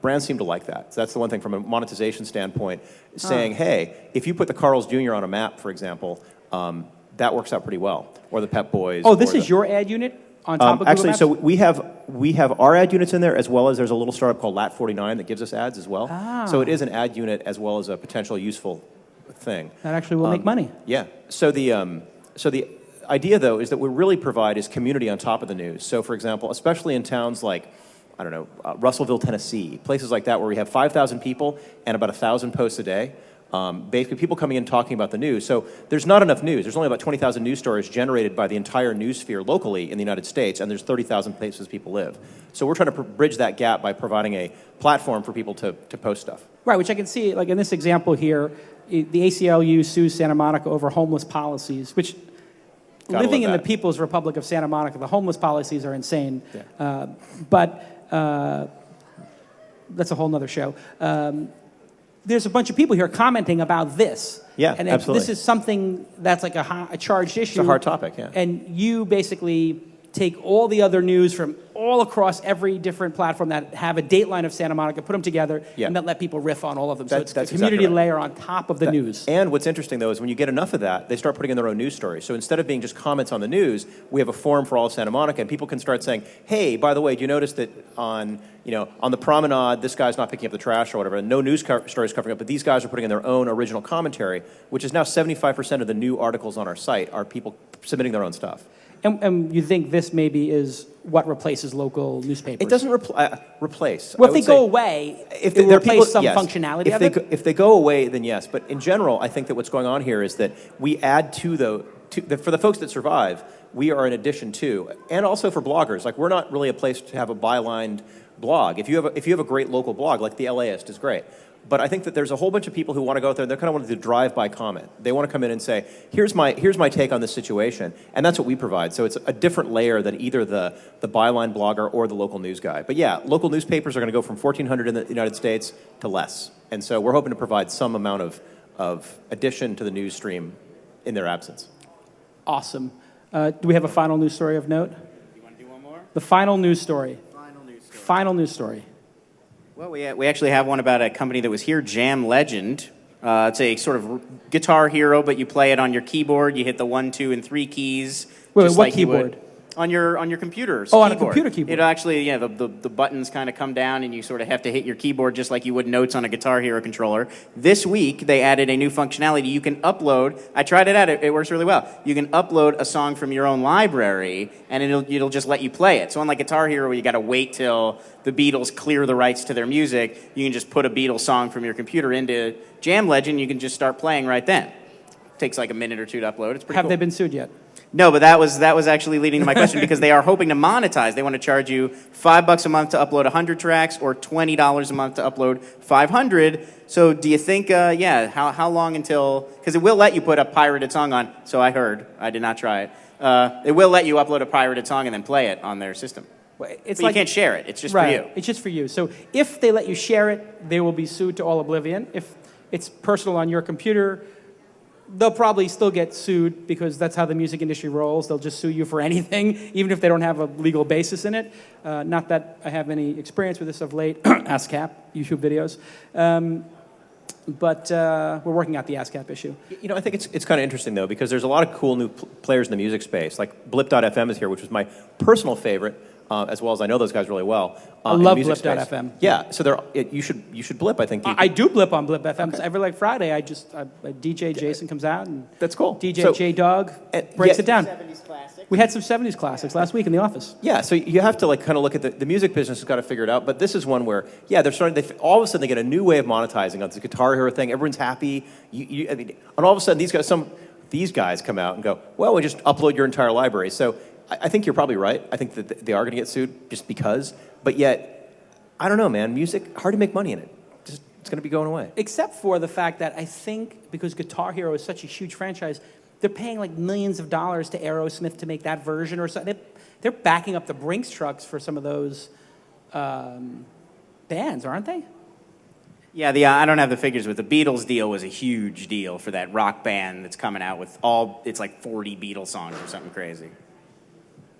[SPEAKER 4] brands seem to like that. So that's the one thing from a monetization standpoint, saying, hey, if you put the Carl's Jr. on a map, for example, that works out pretty well. Or the Pep Boys.
[SPEAKER 2] Oh, this is your ad unit? on top of Google
[SPEAKER 4] Actually,
[SPEAKER 2] Maps?
[SPEAKER 4] so we have our ad units in there, as well as there's a little startup called Lat49 that gives us ads as well. So it is an ad unit as well as a potential useful thing.
[SPEAKER 2] That actually will make money.
[SPEAKER 4] Yeah. So the idea, though, is that what we really provide is community on top of the news. So, for example, especially in towns like, I don't know, Russellville, Tennessee, places like that where we have 5,000 people and about 1,000 posts a day. Basically, people coming in talking about the news. So there's not enough news. There's only about 20,000 news stories generated by the entire news sphere locally in the United States, and there's 30,000 places people live. So we're trying to bridge that gap by providing a platform for people to post stuff.
[SPEAKER 2] Right, which I can see, like in this example here, the ACLU sues Santa Monica over homeless policies, which living in the People's Republic of Santa Monica, the homeless policies are insane. Yeah. But that's a whole nother show. There's a bunch of people here commenting about this.
[SPEAKER 4] Yeah,
[SPEAKER 2] and
[SPEAKER 4] absolutely.
[SPEAKER 2] This is something that's like a charged issue.
[SPEAKER 4] It's a hard topic, yeah.
[SPEAKER 2] And you basically take all the other news from all across every different platform that have a dateline of Santa Monica, put them together, and then let people riff on all of them. So it's a community layer on top of the news.
[SPEAKER 4] And what's interesting, though, is when you get enough of that, they start putting in their own news stories. So instead of being just comments on the news, we have a forum for all of Santa Monica, and people can start saying, hey, by the way, do you notice that on the promenade, this guy's not picking up the trash or whatever, and no news stories covering it, but these guys are putting in their own original commentary, which is now 75% of the new articles on our site are people submitting their own stuff.
[SPEAKER 2] And you think this maybe is what replaces local newspapers?
[SPEAKER 4] It doesn't replace.
[SPEAKER 2] Well, if they go away, it will replace some functionality of it?
[SPEAKER 4] If they go away, then yes. But in general, I think that what's going on here is that we add for the folks that survive, we are an addition to, and also for bloggers. Like, we're not really a place to have a bylined blog. If you have a great local blog, like the LAist is great. But I think that there's a whole bunch of people who want to go out there and they kind of want to do drive-by comment. They want to come in and say, here's my take on this situation. And that's what we provide. So it's a different layer than either the byline blogger or the local news guy. But yeah, local newspapers are going to go from 1,400 in the United States to less. And so we're hoping to provide some amount of addition to the news stream in their absence.
[SPEAKER 2] Awesome. Do we have a final news story of note?
[SPEAKER 10] You want to do one more?
[SPEAKER 2] The final news story. Final news story.
[SPEAKER 10] Well, we actually have one about a company that was here, Jam Legend. It's a sort of guitar hero, but you play it on your keyboard. You hit the 1, 2, and 3 keys.
[SPEAKER 2] Wait, what keyboard?
[SPEAKER 10] On your computer.
[SPEAKER 2] Oh, on a computer keyboard.
[SPEAKER 10] It actually, yeah, the buttons kind of come down, and you sort of have to hit your keyboard just like you would notes on a Guitar Hero controller. This week, they added a new functionality. You can upload. I tried it out. It works really well. You can upload a song from your own library, and it'll just let you play it. So unlike Guitar Hero, where you got to wait till the Beatles clear the rights to their music, you can just put a Beatles song from your computer into Jam Legend. You can just start playing right then. It takes like a minute or two to upload. It's pretty cool.
[SPEAKER 2] Have they been sued yet?
[SPEAKER 10] No, but that was actually leading to my question because they are hoping to monetize. They want to charge you $5 a month to upload 100 tracks or $20 a month to upload 500. So do you think, how long until, because it will let you put a pirated song on, so I heard, I did not try it. It will let you upload a pirated song and then play it on their system. But you can't share it, it's just for you.
[SPEAKER 2] It's just for you. So if they let you share it, they will be sued to all oblivion. If it's personal on your computer, they'll probably still get sued because that's how the music industry rolls. They'll just sue you for anything, even if they don't have a legal basis in it. Not that I have any experience with this of late. ASCAP, YouTube videos. But we're working out the ASCAP issue.
[SPEAKER 4] I think it's kind of interesting, though, because there's a lot of cool new players in the music space. Like Blip.fm is here, which was my personal favorite, as well as I know those guys really well.
[SPEAKER 2] I love Blip.fm.
[SPEAKER 4] Yeah, so you should Blip, I think.
[SPEAKER 2] I do Blip on Blip.fm. Okay. Every Friday, DJ Jason comes out and
[SPEAKER 4] that's cool.
[SPEAKER 2] DJ J-Dog breaks it down. 70s classics. We had some 70s classics last week in the office.
[SPEAKER 4] Yeah, so you have to kind of look at the music business has got to figure it out. But this is one where they're starting. All of a sudden they get a new way of monetizing on this Guitar Hero thing. Everyone's happy. And all of a sudden these guys come out and go, well, we just upload your entire library. So I think you're probably right. I think that they are going to get sued just because. But yet, I don't know, man. Music, hard to make money in it. It's going to be going away.
[SPEAKER 2] Except for the fact that I think because Guitar Hero is such a huge franchise, they're paying like millions of dollars to Aerosmith to make that version or something. They're backing up the Brinks trucks for some of those bands, aren't they?
[SPEAKER 10] Yeah, I don't have the figures, but the Beatles deal was a huge deal for that rock band that's coming out with it's like 40 Beatles songs or something crazy.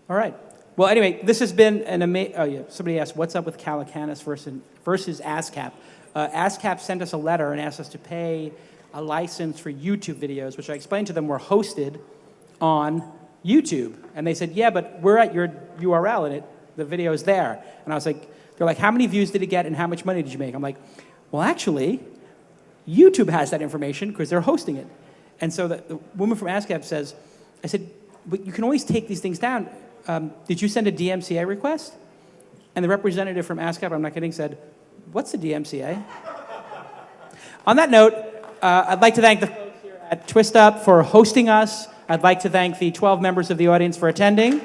[SPEAKER 2] All right. Well, anyway, this has been an amazing... Oh, yeah. Somebody asked, what's up with Calacanis versus ASCAP? ASCAP sent us a letter and asked us to pay a license for YouTube videos, which I explained to them were hosted on YouTube. And they said, yeah, but we're at your URL, and the video is there. And I was like, they're like, how many views did it get, and how much money did you make? I'm like, well, actually, YouTube has that information because they're hosting it. And so the woman from ASCAP says, I said, but you can always take these things down. Did you send a DMCA request? And the representative from ASCAP, I'm not kidding, said, what's the DMCA? On that note, I'd like to thank the folks here at Twist Up for hosting us. I'd like to thank the 12 members of the audience for attending.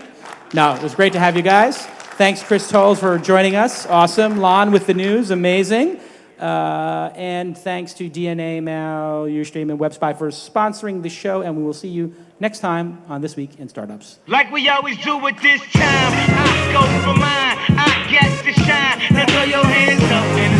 [SPEAKER 2] No, it was great to have you guys. Thanks, Chris Tolles, for joining us. Awesome. Lon with the news. Amazing. And thanks to DNA, Mal, Ustream, and WebSpy for sponsoring the show. And we will see you next time on This Week in Startups.
[SPEAKER 1] Like we always do at this time, I go for mine. I get to shine. Now throw your hands up in the